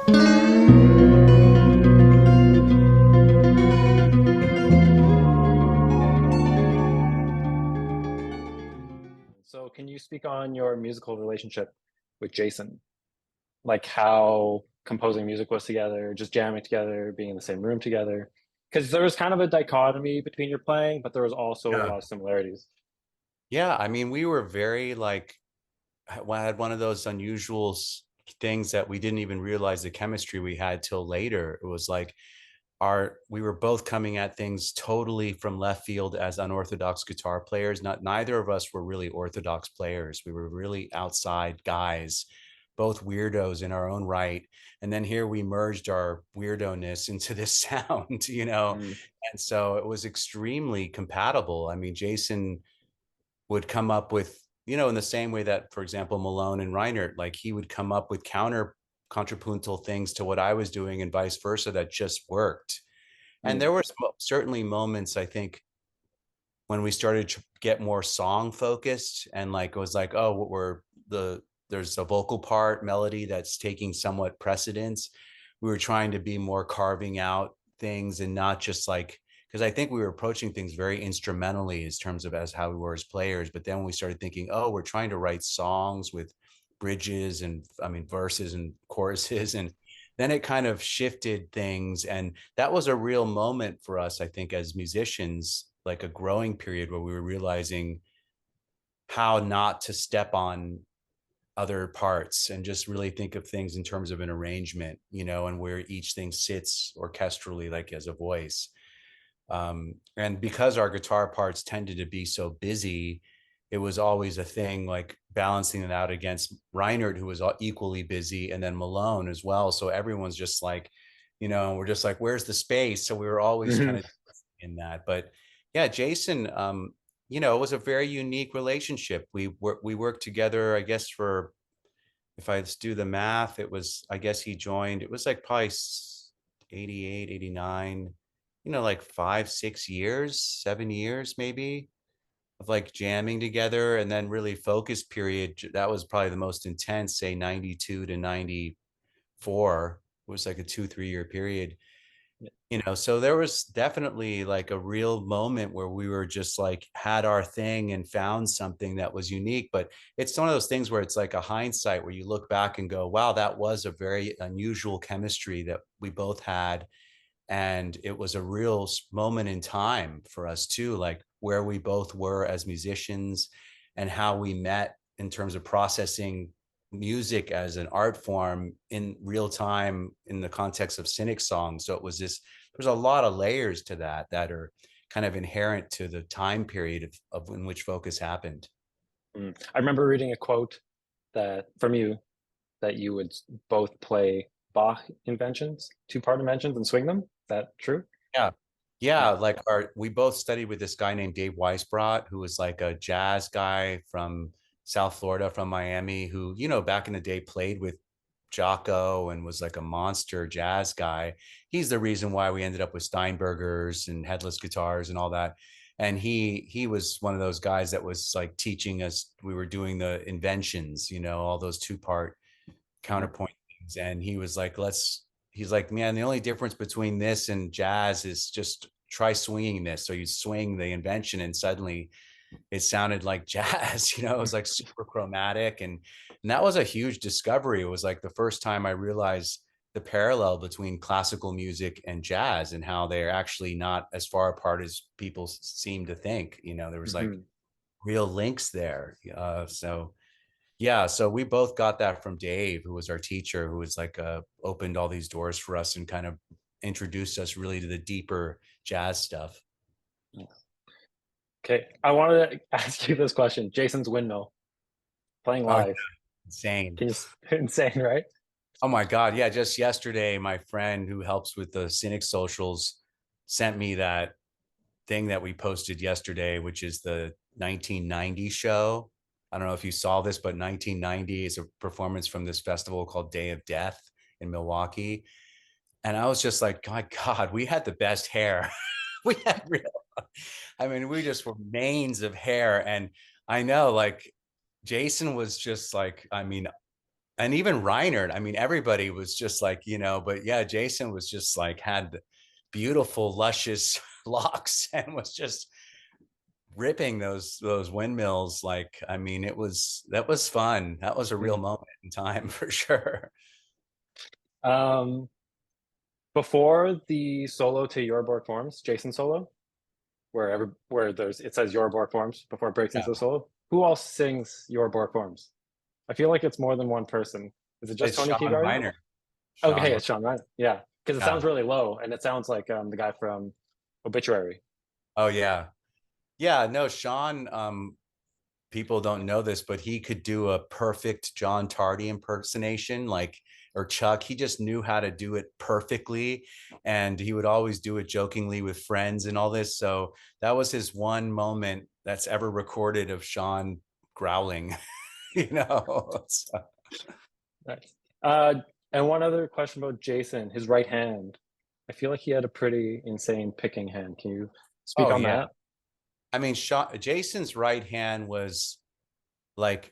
So, can you speak on your musical relationship with Jason? Like how composing music was together, just jamming together, being in the same room together? Because there was kind of a dichotomy between your playing, but there was also a Yeah. lot of similarities. Yeah, I mean, we were very like had one of those unusual things that we didn't even realize the chemistry we had till later. It was like our we were both coming at things totally from left field as unorthodox guitar players. Not Neither of us were really orthodox players. We were really outside guys, both weirdos in our own right. And then here we merged our weirdo-ness into this sound, Mm, And so it was extremely compatible. I mean, Jason would come up with, in the same way that, for example, Malone and Reinert, like he would come up with counter contrapuntal things to what I was doing and vice versa that just worked. And mm, there were certainly moments, I think, when we started to get more song focused and like it was like, oh, there's a vocal part melody that's taking somewhat precedence. We were trying to be more carving out things and not just like, because I think we were approaching things very instrumentally in terms of as how we were as players. But then we started thinking, oh, we're trying to write songs with bridges and I mean verses and choruses, and then it kind of shifted things. And that was a real moment for us, I think, as musicians, like a growing period where we were realizing how not to step on other parts and just really think of things in terms of an arrangement, and where each thing sits orchestrally, like as a voice. And because our guitar parts tended to be so busy, it was always a thing like balancing it out against Reinert, who was equally busy, and then Malone as well. So everyone's just like, we're just like, where's the space? So we were always kind mhm. of in that. But yeah, Jason, it was a very unique relationship. We worked together, I guess, for, if I do the math, it was, I guess he joined, it was like probably 88, 89, like 5, 6 years, 7 years maybe of like jamming together. And then really focus period, that was probably the most intense, say 92 to 94. It was like a 2, 3 year period. So there was definitely like a real moment where we were just like had our thing and found something that was unique. But it's one of those things where it's like a hindsight where you look back and go, wow, that was a very unusual chemistry that we both had. And it was a real moment in time for us too, like where we both were as musicians and how we met in terms of processing music as an art form in real time in the context of cynic songs. So it was this, there's a lot of layers to that are kind of inherent to the time period of in which focus happened. I remember reading a quote that from you that you would both play Bach inventions, two-part inventions, and swing them. Is that true? Yeah. Yeah, Yeah. like we both studied with this guy named Dave Weisbrot, who was like a jazz guy from South Florida, from Miami, who, back in the day played with Jocko and was like a monster jazz guy. He's the reason why we ended up with Steinbergers and headless guitars and all that. And he was one of those guys that was like teaching us, we were doing the inventions, all those two-part Mhm. counterpoint things. And he was like, he's like, man, the only difference between this and jazz is just try swinging this. So you swing the invention and suddenly it sounded like jazz, it was like super chromatic. And that was a huge discovery. It was like the first time I realized the parallel between classical music and jazz and how they're actually not as far apart as people seem to think. There was like Mhm. real links there. So yeah, so we both got that from Dave, who was our teacher, who was like opened all these doors for us and kind of introduced us really to the deeper jazz stuff. Okay, I wanted to ask you this question. Jason's windmill playing Oh, yeah, live. insane. Can you insane, right? Oh my God. Yeah, just yesterday, my friend who helps with the Cynic socials sent me that thing that we posted yesterday, which is the 1990 show. I don't know if you saw this, but 1990 is a performance from this festival called Day of Death in Milwaukee. And I was just like, my God, we had the best hair. We had real, I mean, we just were manes of hair. And I know like Jason was just like, I mean, and even Reinert, I mean, everybody was just like, but yeah, Jason was just like, had beautiful, luscious locks and was just ripping those windmills. Like, I mean, that was fun. That was a real Mm. moment in time for sure. Um, Before the solo to Your Borg Forms, Jason solo, where there's it says Your Borg Forms before it breaks Yeah, into the solo. Who else sings Your Borg Forms? I feel like it's more than one person. Is it just it's Tony Sean Teagarden? Reiner. Okay, Sean, it's Sean Ryan. Yeah, because it yeah. sounds really low, and it sounds like the guy from Obituary. Oh yeah, yeah. No, Sean. People don't know this, but he could do a perfect John Tardy impersonation, like, or Chuck. He just knew how to do it perfectly. And he would always do it jokingly with friends and all this. So that was his one moment that's ever recorded of Sean growling, you know. So, Nice. Uh, and one other question about Jason, his right hand. I feel like he had a pretty insane picking hand. Can you speak oh, on yeah. that? I mean, Jason's right hand was like,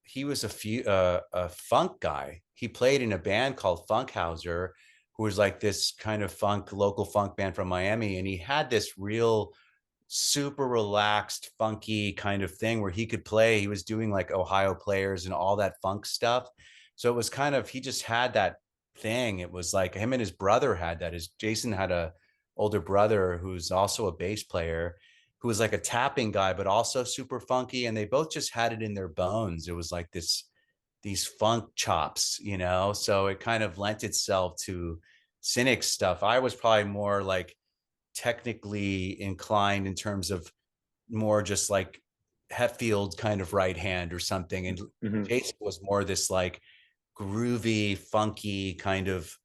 he was a funk guy. He played in a band called Funkhauser, who was like this kind of local funk band from Miami, and he had this real super relaxed, funky kind of thing where he could play. He was doing like Ohio Players and all that funk stuff. So it was kind of, he just had that thing. It was like him and his brother had that. His Jason had a older brother who's also a bass player, who was like a tapping guy, but also super funky. And they both just had it in their bones. It was like these funk chops, So it kind of lent itself to cynic stuff. I was probably more like technically inclined in terms of more just like Hetfield kind of right hand or something. And Hmm. Jason was more this like groovy, funky kind of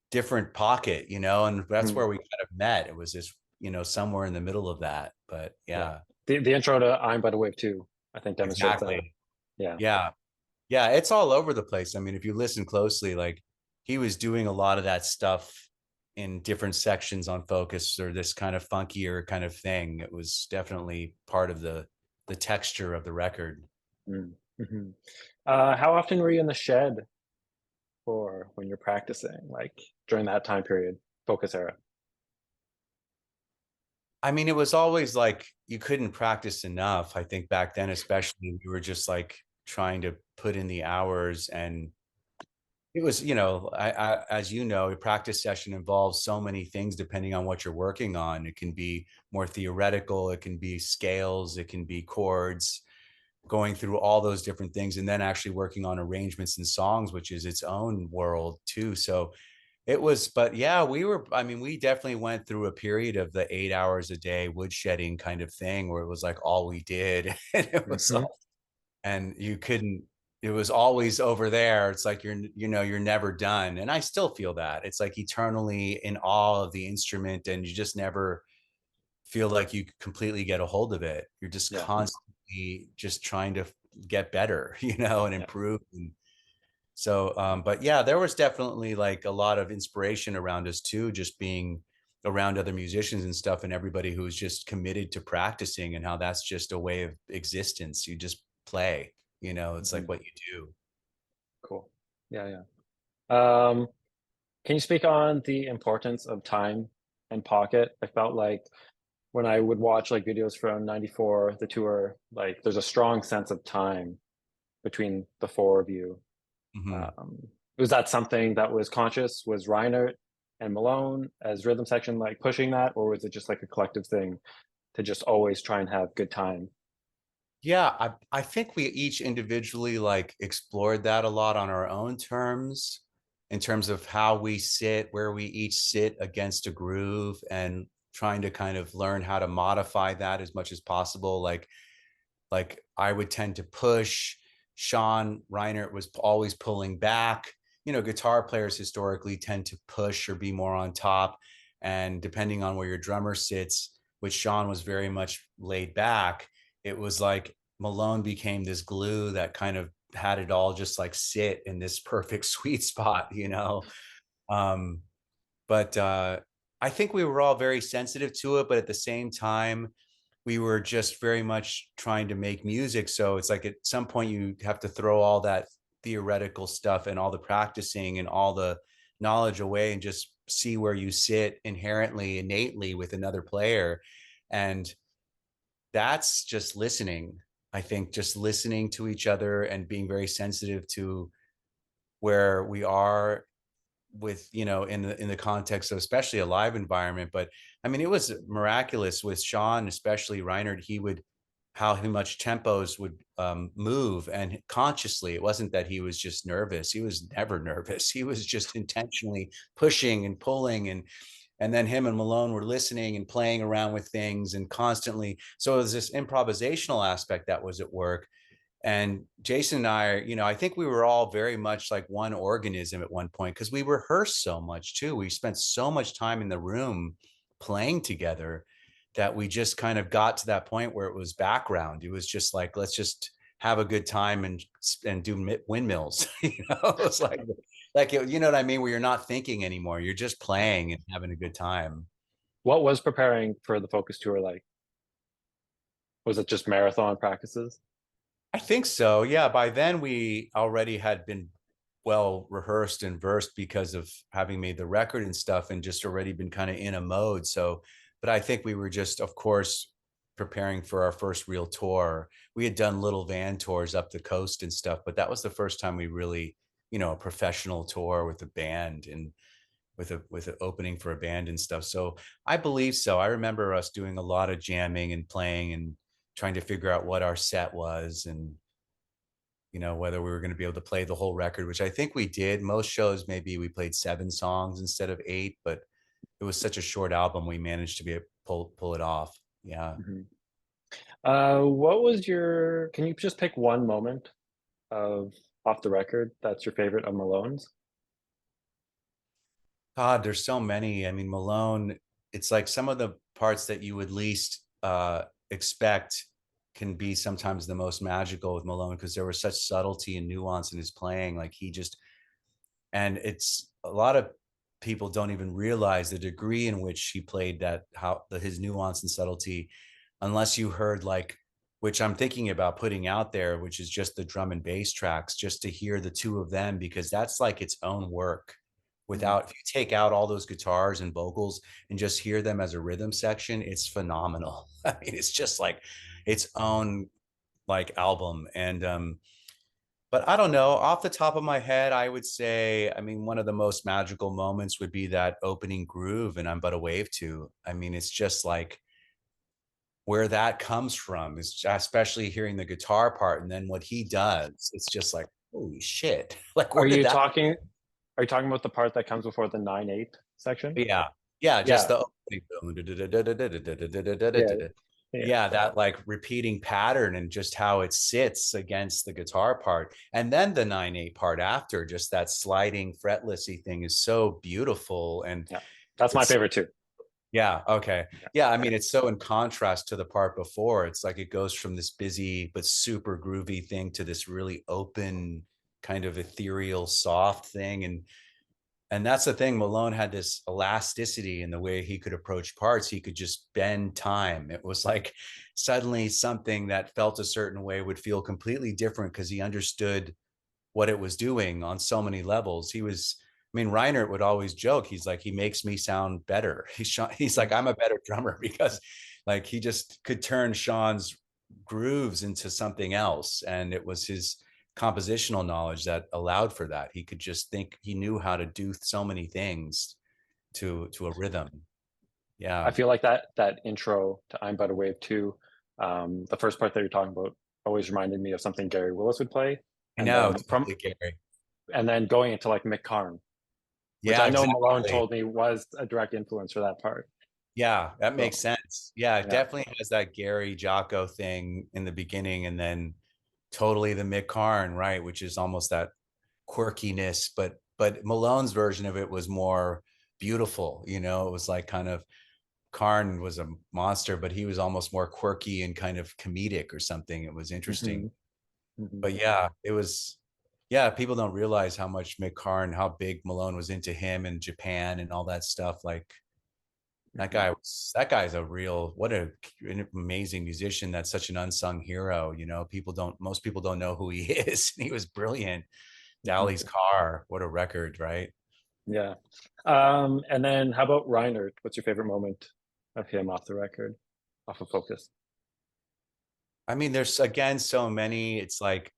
different pocket, and that's Hmm. where we kind of met. It was this, somewhere in the middle of that. But Yeah. yeah, The intro to I'm by the Wave too, I think demonstrates that. exactly. Yeah. Yeah. Yeah. It's all over the place. I mean, if you listen closely, like he was doing a lot of that stuff in different sections on Focus, or this kind of funkier kind of thing. It was definitely part of the texture of the record. Mm-hmm. How often were you in the shed for when you're practicing, like during that time period, Focus era? I mean, it was always like you couldn't practice enough. I think back then, especially, we were just like trying to put in the hours. And it was, as you know, a practice session involves so many things depending on what you're working on. It can be more theoretical, it can be scales, it can be chords, going through all those different things, and then actually working on arrangements and songs, which is its own world too. So it was, but yeah, I mean, we definitely went through a period of the 8 hours a day woodshedding kind of thing where it was like all we did. And it was Hmm. all, and you couldn't, it was always over there. It's like you're never done. And I still feel that. It's like eternally in awe of the instrument, and you just never feel like you completely get a hold of it. You're just Yeah. constantly just trying to get better, and Yeah. improve. And so, but yeah, there was definitely like a lot of inspiration around us too, just being around other musicians and stuff, and everybody who's just committed to practicing, and how that's just a way of existence. You just play, it's Hmm. like what you do. Cool. Yeah. Yeah. Can you speak on the importance of time and pocket? I felt like when I would watch like videos from '94, the tour, like there's a strong sense of time between the four of you. Mhm. Um, was that something that was conscious? Was Reinert and Malone as rhythm section like pushing that, or was it just like a collective thing to just always try and have good time? Yeah, I think we each individually like explored that a lot on our own terms, in terms of how we sit, where we each sit against a groove, and trying to kind of learn how to modify that as much as possible. Like I would tend to push. Sean Reinert was always pulling back. Guitar players historically tend to push or be more on top. And depending on where your drummer sits, which Sean was very much laid back, it was like Malone became this glue that kind of had it all just like sit in this perfect sweet spot. Um, but I think we were all very sensitive to it, but at the same time, we were just very much trying to make music. So it's like at some point you have to throw all that theoretical stuff and all the practicing and all the knowledge away and just see where you sit inherently, innately with another player. And that's just listening. I think just listening to each other and being very sensitive to where we are with, in the context of especially a live environment. But I mean, it was miraculous with Sean, especially Reinhardt. He would how much tempos would move, and consciously. It wasn't that he was just nervous. He was never nervous. He was just intentionally pushing and pulling, and then him and Malone were listening and playing around with things and constantly. So it was this improvisational aspect that was at work. And Jason and I, I think we were all very much like one organism at one point, because we rehearsed so much too. We spent so much time in the room playing together that we just kind of got to that point where it was background. It was just like, let's just have a good time and do windmills. It's like you know what I mean, where you're not thinking anymore. You're just playing and having a good time. What was preparing for the Focus Tour like? Was it just marathon practices? I think so. Yeah. By then we already had been well rehearsed and versed because of having made the record and stuff, and just already been kind of in a mode. So, but I think we were just, of course, preparing for our first real tour. We had done little van tours up the coast and stuff, but that was the first time we really, a professional tour with a band and with an opening for a band and stuff. So I believe so. I remember us doing a lot of jamming and playing and trying to figure out what our set was, and whether we were going to be able to play the whole record, which I think we did. Most shows maybe we played 7 songs instead of 8, but it was such a short album, we managed to pull it off. Yeah. Mhm. What was your? Can you just pick one moment of off the record that's your favorite of Malone's? God, there's so many. I mean, Malone, it's like some of the parts that you would least expect can be sometimes the most magical with Malone, because there was such subtlety and nuance in his playing. Like he just, and it's a lot of people don't even realize the degree in which he played that, his nuance and subtlety, unless you heard like, which I'm thinking about putting out there, which is just the drum and bass tracks, just to hear the two of them, because that's like its own work. Mhm. Without, if you take out all those guitars and vocals and just hear them as a rhythm section, it's phenomenal. I mean, it's just like its own like album. And but I don't know, off the top of my head, I would say, I mean, one of the most magical moments would be that opening groove and I'm But a Wave To. I mean, it's just like where that comes from is, especially hearing the guitar part and then what he does. It's just like, holy shit. Like, Are where did you that? talking? Are you talking about the part that comes before the 9/8 section? Yeah. Yeah. Just Yeah, the opening. yeah, yeah. Yeah. That like repeating pattern and just how it sits against the guitar part. And then the 9/8 part after, just that sliding fretlessy thing is so beautiful. And Yeah, that's my it's, favorite too. yeah. Okay. Yeah. Yeah. I mean, it's so in contrast to the part before. It's like it goes from this busy but super groovy thing to this really open, kind of ethereal, soft thing. And that's the thing. Malone had this elasticity in the way he could approach parts. He could just bend time. It was like suddenly something that felt a certain way would feel completely different because he understood what it was doing on so many levels. I mean, Reinert would always joke. He's like, he makes me sound better. He's like, I'm a better drummer because like he just could turn Sean's grooves into something else. And it was his compositional knowledge that allowed for that. He could just think, he knew how to do so many things to a rhythm. I Yeah. feel like that intro to I'm But a Wave Too, the first part that you're talking about always reminded me of something Gary Willis would play, I and know, then from totally, Gary. and then going into like Mick Karn, which Yeah, I know Malone exactly. told me was a direct influence for that part. Yeah, that makes So sense. Yeah, it yeah. definitely has that Gary Jocko thing in the beginning, and then totally the Mick Karn, right, which is almost that quirkiness, but Malone's version of it was more beautiful. It was like kind of, Karn was a monster, but he was almost more quirky and kind of comedic or something. It was interesting. Hmm. Hmm. But yeah, it was, yeah, people don't realize how much Mick Karn, how big Malone was into him in Japan and all that stuff. Like Hmm. that guy's a real, what an amazing musician. That's such an unsung hero. Most people don't know who he is. He was brilliant. Dally's Car, what a record, right? Yeah. And then how about Reinhardt? What's your favorite moment of him off the record, off of Focus? I mean, there's again so many. It's like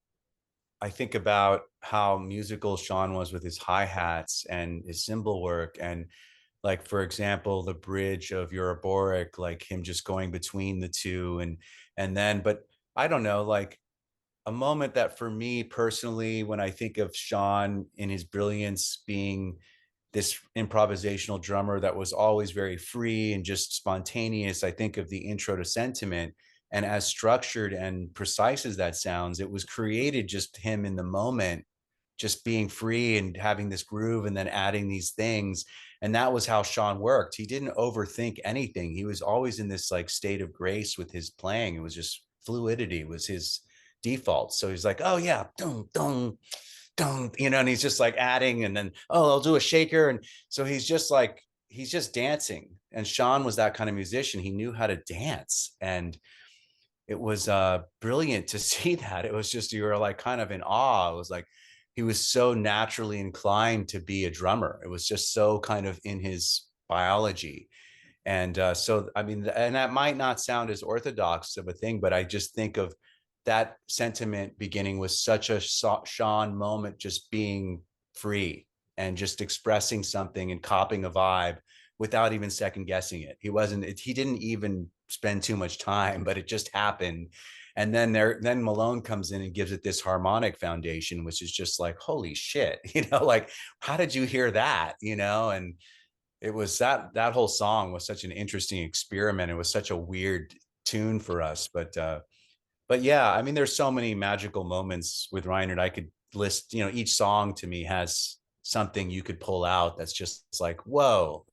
I think about how musical Sean was with his hi-hats and his cymbal work. And like, for example, the bridge of Euroboric, like him just going between the two and then, but I don't know, like a moment that for me personally, when I think of Sean in his brilliance being this improvisational drummer that was always very free and just spontaneous, I think of the intro to Sentiment. And as structured and precise as that sounds, it was created just him in the moment, just being free and having this groove and then adding these things. And that was how Sean worked. He didn't overthink anything. He was always in this like state of grace with his playing. It was just fluidity was his default. So he's like, oh yeah, dun, dun, dun, and he's just like adding and then, oh, I'll do a shaker. And so he's just like, he's just dancing. And Sean was that kind of musician. He knew how to dance. And it was brilliant to see that. It was just, you were like kind of in awe. It was like, he was so naturally inclined to be a drummer. It was just so kind of in his biology. And so, I mean, and that might not sound as orthodox of a thing, but I just think of that Sentiment beginning with such a Sean moment, just being free and just expressing something and copying a vibe without even second guessing it. He didn't even spend too much time, but it just happened. And then Malone comes in and gives it this harmonic foundation, which is just like, holy shit, like, how did you hear that? And it was that whole song was such an interesting experiment. It was such a weird tune for us, but yeah, I mean, there's so many magical moments with Reinhardt. I could list, each song to me has something you could pull out that's just like, whoa,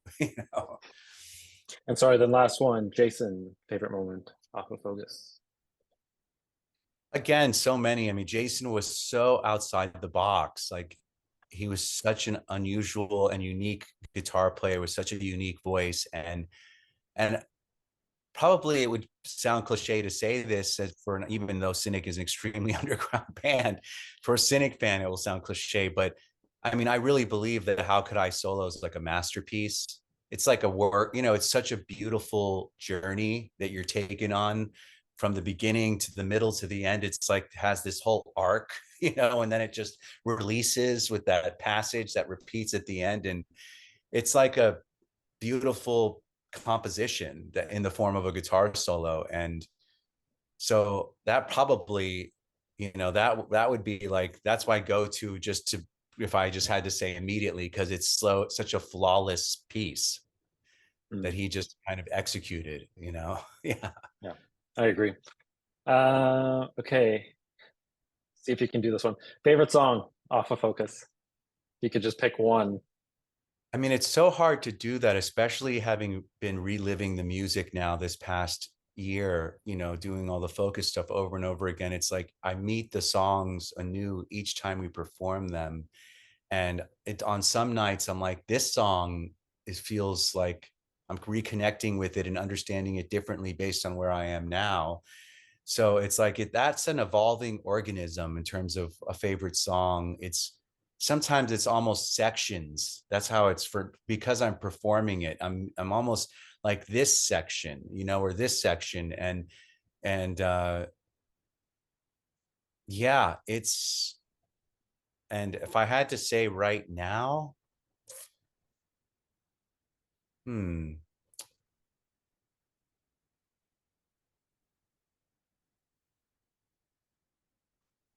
And sorry, then last one, Jason, favorite moment off of Focus. Again, so many. I mean, Jason was so outside the box. Like he was such an unusual and unique guitar player with such a unique voice. And probably it would sound cliche to say this even though Cynic is an extremely underground band, for a Cynic fan, it will sound cliche, but I mean, I really believe that How Could I Solo is like a masterpiece. It's like a work, it's such a beautiful journey that you're taking on from the beginning to the middle to the end. It's like has this whole arc, and then it just releases with that passage that repeats at the end. And it's like a beautiful composition that in the form of a guitar solo. And so that probably, that would be like, that's my go-to, just to, if I just had to say immediately, because it's such a flawless piece that he just kind of executed. Yeah. Yeah, I agree. Okay, see if you can do this one. Favorite song off of Focus. You could just pick one. I mean, it's so hard to do that, especially having been reliving the music now this past year, doing all the Focus stuff over and over again. It's like I meet the songs anew each time we perform them. And on some nights, I'm like, this song feels like I'm reconnecting with it and understanding it differently based on where I am now. So it's like that's an evolving organism in terms of a favorite song. It's sometimes it's almost sections. That's how it's because I'm performing it. I'm almost like this section, or this section. And yeah, and if I had to say right now,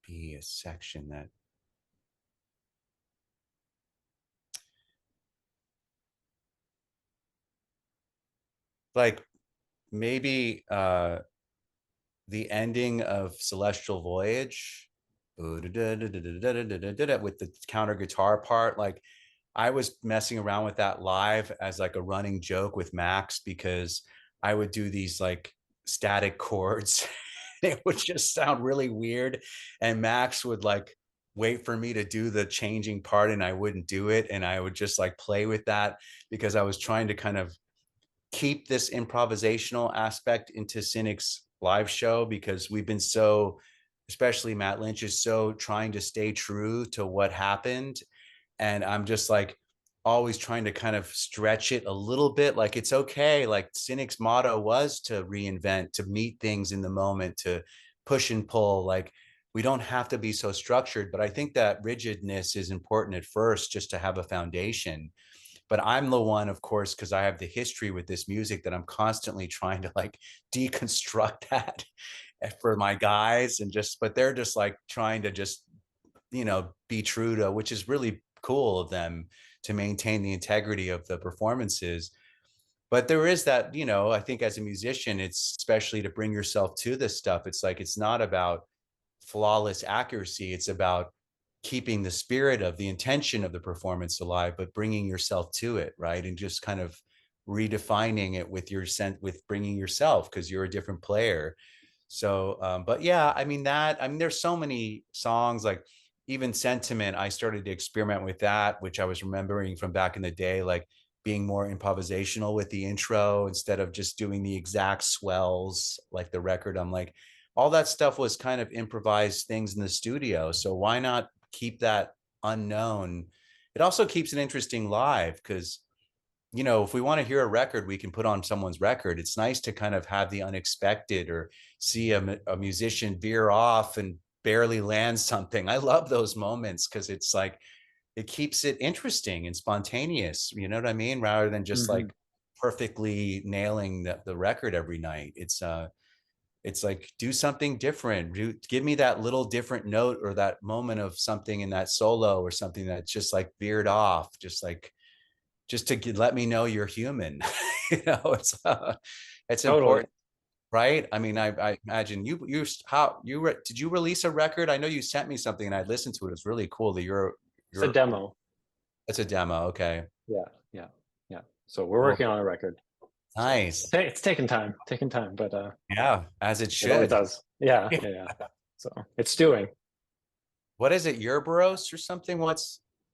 be a section that like maybe the ending of Celestial Voyage with the counter guitar part. Like I was messing around with that live as like a running joke with Max, because I would do these like static chords. It would just sound really weird. And Max would like wait for me to do the changing part and I wouldn't do it. And I would just like play with that because I was trying to kind of keep this improvisational aspect into Cynic's live show, because we've been so especially Matt Lynch, is so trying to stay true to what happened. And I'm just like always trying to kind of stretch it a little bit. Like, it's okay. Like, Cynic's motto was to reinvent, to meet things in the moment, to push and pull. Like, we don't have to be so structured, but I think that rigidness is important at first, just to have a foundation. But I'm the one, of course, because I have the history with this music, that I'm constantly trying to like deconstruct that for my guys, and just, but they're just like trying to just, be true to, which is really cool of them, to maintain the integrity of the performances. But there is that, I think as a musician, it's especially to bring yourself to this stuff. It's like, it's not about flawless accuracy. It's about keeping the spirit of the intention of the performance alive, but bringing yourself to it, right? And just kind of redefining it with with bringing yourself, because you're a different player. So, but yeah, there's so many songs, like even Sentiment. I started to experiment with that, which I was remembering from back in the day, like being more improvisational with the intro instead of just doing the exact swells like the record. I'm like, all that stuff was kind of improvised things in the studio. So why not keep that unknown? It also keeps it interesting live, because, if we want to hear a record, we can put on someone's record. It's nice to kind of have the unexpected, or see a musician veer off and barely land something. I love those moments, because it's like, it keeps it interesting and spontaneous. You know what I mean? Rather than just Hmm. like perfectly nailing the record every night. It's like, do something different. Give me that little different note, or that moment of something in that solo, or something that just like veered off, just like, just to let me know you're human. It's Totally. important, right? I imagine did you release a record? I know you sent me something and I listened to it. It's really cool that It's a you're demo. it's a demo. Okay. Yeah, yeah, yeah. So we're Cool. working on a record. So Nice. it's taking time, but Yeah, as it it should. does. Yeah, yeah, yeah. So it's stewing. What is it? Yerberos or something? What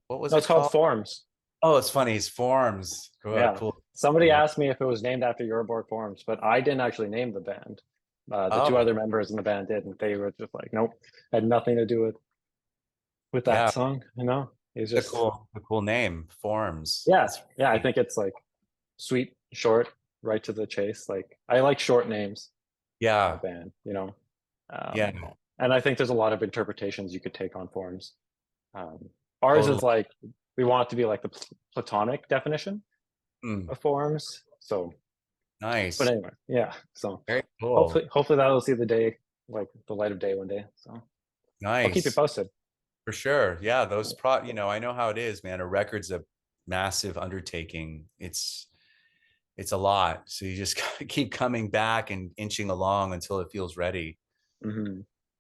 was No, it it's called called? Forms. Oh, it's funny. It's Forms. Cool. Yeah. Cool. Somebody Form. asked me if it was named after Euroborg Forms, but I didn't actually name the band. The two Oh, other members in the band did, and they were just like, nope, had nothing to do with that yeah. song. It's It's just a cool name. Forms. yeah, That's yeah. I great. think it's like sweet, short, right to the chase. Like I like short names in a Yeah. band. Yeah. Um, and I think there's a lot of interpretations you could take on Forms. Um, Ours Totally. is like we want it to be like the platonic definition Mm, of Forms. So, but nice. anyway, yeah. So Very cool. hopefully that'll see the day, like the light of day one day. So I'll keep you Nice. posted. For sure. Yeah. I know how it is, man. A record's a massive undertaking. It's a lot. So you just gotta keep coming back and inching along until it feels ready. Hmm.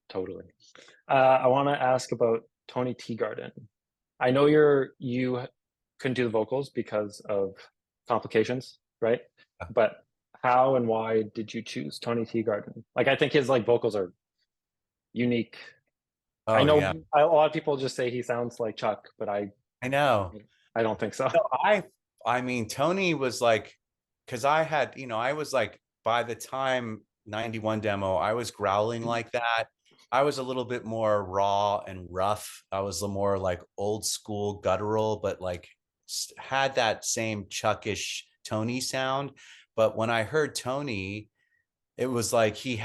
Totally. I want to ask about Tony Teagarden. I know you couldn't do the vocals because of complications, right? But how and why did you choose Tony Teagarden? Like, I think his like vocals are unique. I Oh yeah. know a lot of people just say he sounds like Chuck, but I know. I don't think so. No, Tony was like, because I was like, by the time 91 demo, I was growling like that. I was a little bit more raw and rough. I was a more like old school guttural, but like had that same Chuckish Tony sound. But when I heard Tony, it was like he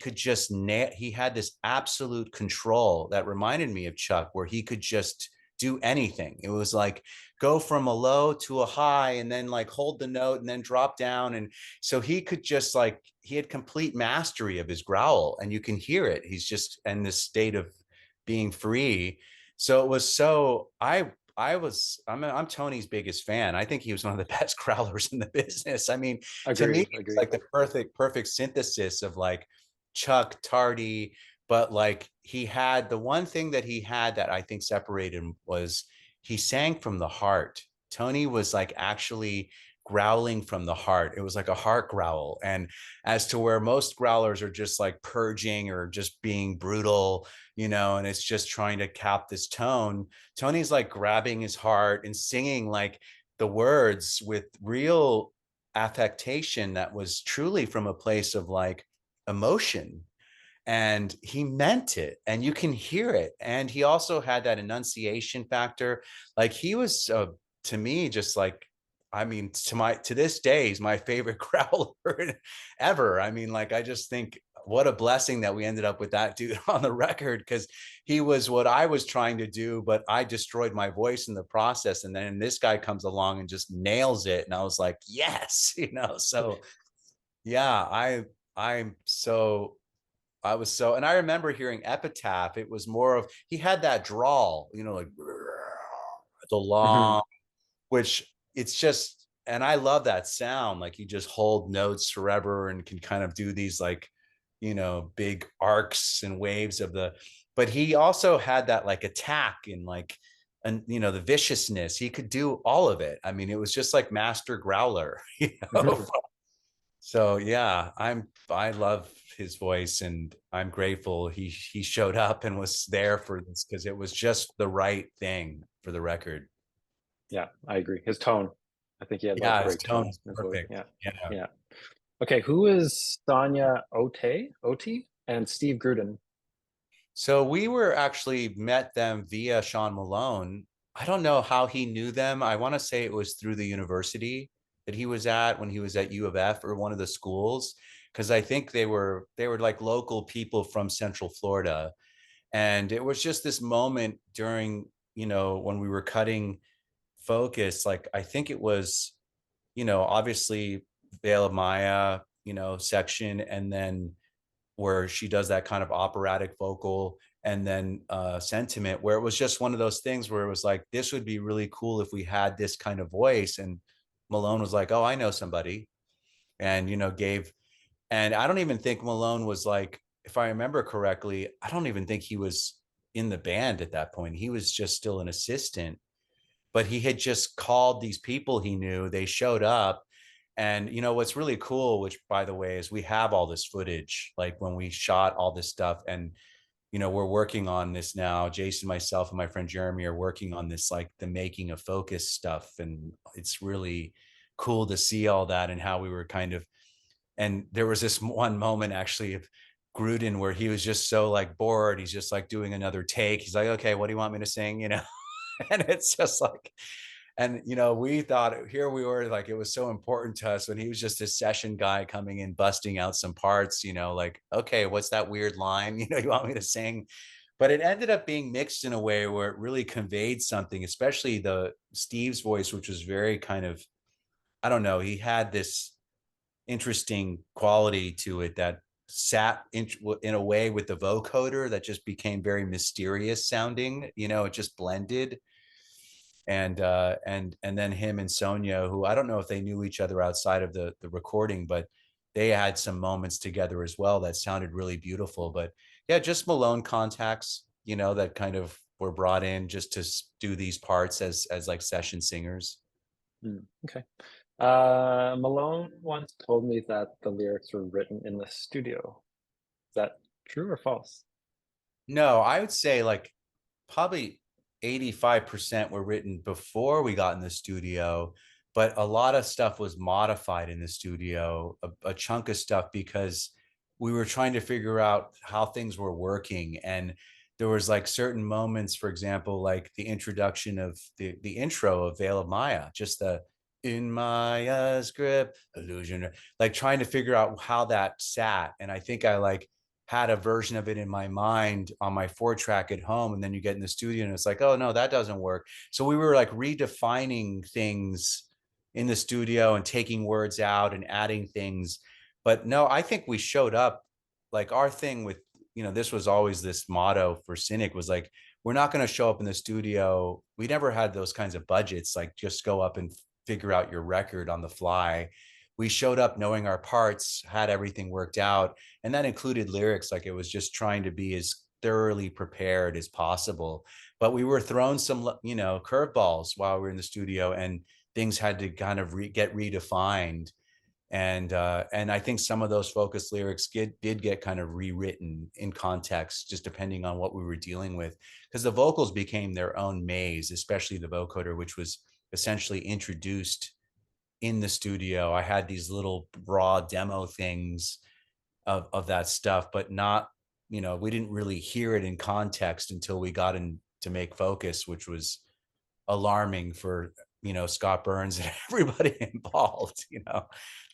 could just he had this absolute control that reminded me of Chuck, where he could just do anything. It was like go from a low to a high and then like hold the note and then drop down. And so he could just like, he had complete mastery of his growl, and you can hear it. He's just in this state of being free. So it was so I'm Tony's biggest fan. I think he was one of the best growlers in the business. To me, Agreed, it's agreed. like the perfect synthesis of like Chuck, Tardy, but like he had the one thing that he had that I think separated him was he sang from the heart. Tony was like actually growling from the heart. It was like a heart growl. And as to where most growlers are just like purging or just being brutal, and it's just trying to cap this tone, Tony's like grabbing his heart and singing like the words with real affectation that was truly from a place of like emotion. and he meant it, and you can hear it. And he also had that enunciation factor. Like he was, to me, just like, I mean, to this day, he's my favorite growler ever. I mean, like, I just think what a blessing that we ended up with that dude on the record, because he was what I was trying to do, but I destroyed my voice in the process. And then this guy comes along and just nails it. And I was like, yes, so yeah, I'm so I was so, and I remember hearing Epitaph. It was more of, he had that drawl, like the Hmm. long, which it's just, and I love that sound. Like you just hold notes forever and can kind of do these like, big arcs and waves of the, but he also had that like attack and like, and the viciousness. He could do all of it. I mean, it was just like master growler, Hmm. So yeah, I love his voice, and I'm grateful he showed up and was there for this, because it was just the right thing for the record. Yeah, I agree. His tone, I think he had like Yeah, his great tone tone is in his voice. perfect. Yeah, Yeah. yeah. Okay, who is Sonia Oti, and Steve Gruden? So we were actually met them via Sean Malone. I don't know how he knew them. I want to say it was through the university that he was at when he was at U of F, or one of the schools, because I think they were like local people from Central Florida. And it was just this moment during, when we were cutting Focus, like I think it was, obviously Veil of Maya, section, and then where she does that kind of operatic vocal, and then Sentiment, where it was just one of those things where it was like, this would be really cool if we had this kind of voice. And Malone was like, oh, I know somebody, and gave, and I don't even think Malone was like, if I remember correctly, I don't even think he was in the band at that point. He was just still an assistant, but he had just called these people he knew. They showed up. And what's really cool, which by the way, is we have all this footage, like when we shot all this stuff. And we're working on this now. Jason, myself, and my friend Jeremy are working on this, like the making of Focus stuff. And it's really cool to see all that and how we were kind of, and there was this one moment actually of Gruden where he was just so like bored. He's just like doing another take. He's like, okay, what do you want me to sing? And it's just like, and we thought, here we were, like it was so important to us when he was just a session guy coming in, busting out some parts, like, okay, what's that weird line, you want me to sing? But it ended up being mixed in a way where it really conveyed something, especially the Steve's voice, which was very kind of, I don't know, he had this interesting quality to it that sat in a way with the vocoder that just became very mysterious sounding. It just blended. And then him and Sonia, who I don't know if they knew each other outside of the recording, but they had some moments together as well that sounded really beautiful. But yeah, just Malone contacts, that kind of were brought in just to do these parts as like session singers. Okay. Malone once told me that the lyrics were written in the studio. Is that true or false? No, I would say like probably 85% were written before we got in the studio, but a lot of stuff was modified in the studio, a chunk of stuff, because we were trying to figure out how things were working. And there was like certain moments, for example, like the introduction of the intro of Veil of Maya, just the in Maya's grip, illusion, like trying to figure out how that sat. And I think I like had a version of it in my mind on my 4-track at home, and then you get in the studio and it's like, oh no, that doesn't work. So we were like redefining things in the studio and taking words out and adding things. But no, I think we showed up, like our thing with, this was always this motto for Cynic, was like, we're not going to show up in the studio. We never had those kinds of budgets, like just go up and figure out your record on the fly. We showed up knowing our parts, had everything worked out, and that included lyrics. Like it was just trying to be as thoroughly prepared as possible. But we were thrown some, curveballs while we were in the studio, and things had to kind of get redefined. And I think some of those Focus lyrics did get kind of rewritten in context, just depending on what we were dealing with, because the vocals became their own maze, especially the vocoder, which was essentially introduced in the studio. I had these little raw demo things of that stuff, but not we didn't really hear it in context until we got in to make Focus, which was alarming for Scott Burns and everybody involved. They're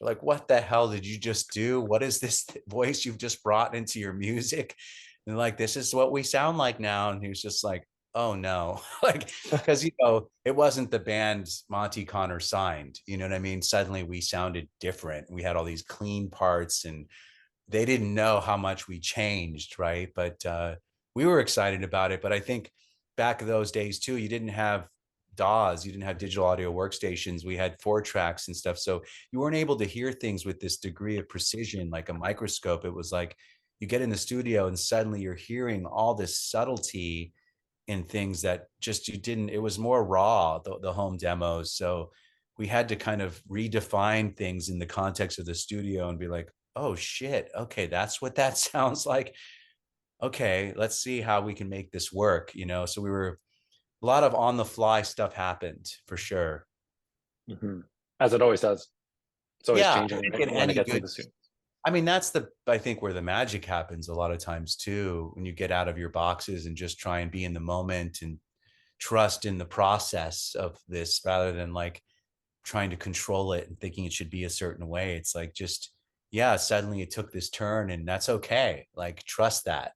like, what the hell did you just do? What is this voice you've just brought into your music? And like, this is what we sound like now. And he was just like, oh no. Like, because it wasn't the band Monty Connor signed, you know what I mean? Suddenly we sounded different. We had all these clean parts, and they didn't know how much we changed, right? But we were excited about it. But I think back in those days too, you didn't have DAWs, you didn't have digital audio workstations. We had 4 tracks and stuff, so you weren't able to hear things with this degree of precision, like a microscope. It was like you get in the studio and suddenly you're hearing all this subtlety in things that just you didn't. It was more raw, the home demos. So we had to kind of redefine things in the context of the studio and be like, oh shit, okay, that's what that sounds like. Okay, let's see how we can make this work. So we were a lot of on the fly stuff happened for sure. Hmm. As it always does. It's always Yeah, I changing think in when it any gets good, into suit. I mean, that's I think where the magic happens a lot of times too, when you get out of your boxes and just try and be in the moment and trust in the process of this rather than like trying to control it and thinking it should be a certain way. It's like, just, yeah, suddenly it took this turn, and that's okay. Like, trust that,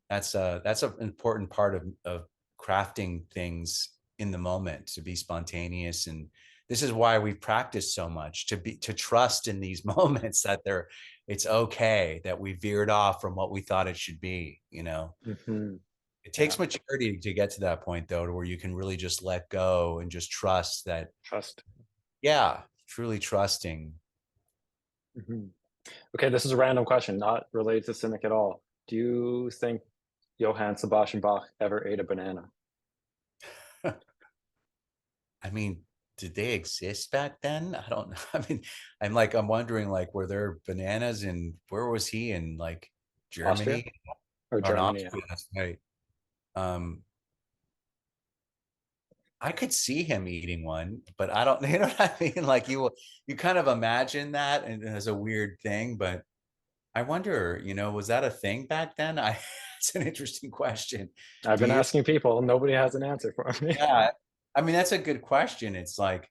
that's an important part of crafting things in the moment, to be spontaneous. And this is why we practice so much, to trust in these moments that it's okay that we veered off from what we thought it should be. Hmm. It Yeah. takes maturity to get to that point, though, to where you can really just let go and just trust that. Trust. Yeah, truly trusting. Hmm. Okay, this is a random question, not related to Cynic at all. Do you think Johann Sebastian Bach ever ate a banana? I mean, did they exist back then? I don't know. I mean, I'm wondering, like, were there bananas in, where was he, in like Austria Germany or or in Germany? Yeah. Austria? That's right. Um, I could see him eating one, but I don't, you know what I mean? Like, you kind of imagine that and as a weird thing, but I wonder, was that a thing back then? It's an interesting question. I've Do been you? asking people, nobody has an answer for me. Yeah. I mean, that's a good question. It's like,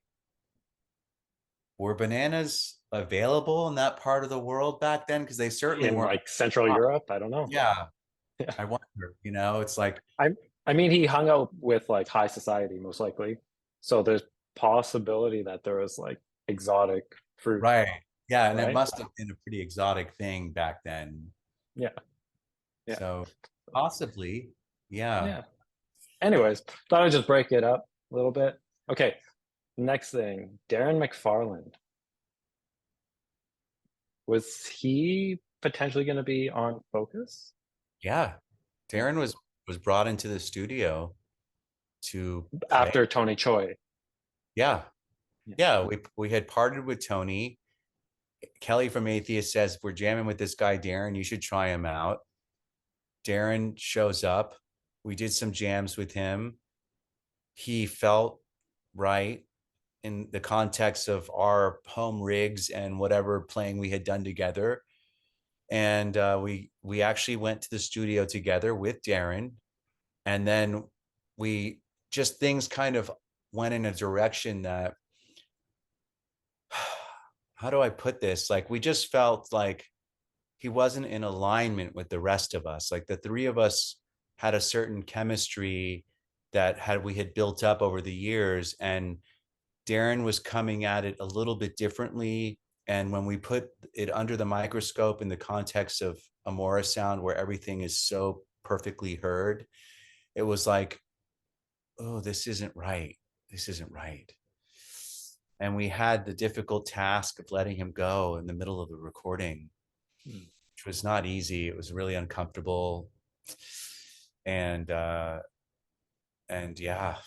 were bananas available in that part of the world back then? Because they certainly In weren't. like Central Europe, I don't know. Yeah, Yeah. I wonder. It's like, I I mean he hung out with like high society most likely. So there's possibility that there was like exotic fruit, right. Yeah, and it right? must have been a pretty exotic thing back then. Yeah. Yeah. So possibly, yeah. Yeah. Anyways, thought I'd just break it up a little bit. Okay, next thing, Darren McFarland. Was he potentially going to be on Focus? Yeah. Yeah. Darren was brought into the studio to play. After Tony Choi. Yeah. Yeah. Yeah. We had parted with Tony. Kelly from Atheist says, we're jamming with this guy, Darren. You should try him out. Darren shows up. We did some jams with him. He felt right in the context of our home rigs and whatever playing we had done together. And we actually went to the studio together with Darren. And then we just, things kind of went in a direction that, how do I put this? Like, we just felt like he wasn't in alignment with the rest of us. Like, the three of us had a certain chemistry that we had built up over the years, and Darren was coming at it a little bit differently. And when we put it under the microscope in the context of a Morris sound where everything is so perfectly heard, it was like, oh, this isn't right. This isn't right. And we had the difficult task of letting him go in the middle of the recording, Mm. which was not easy. It was really uncomfortable. And yeah,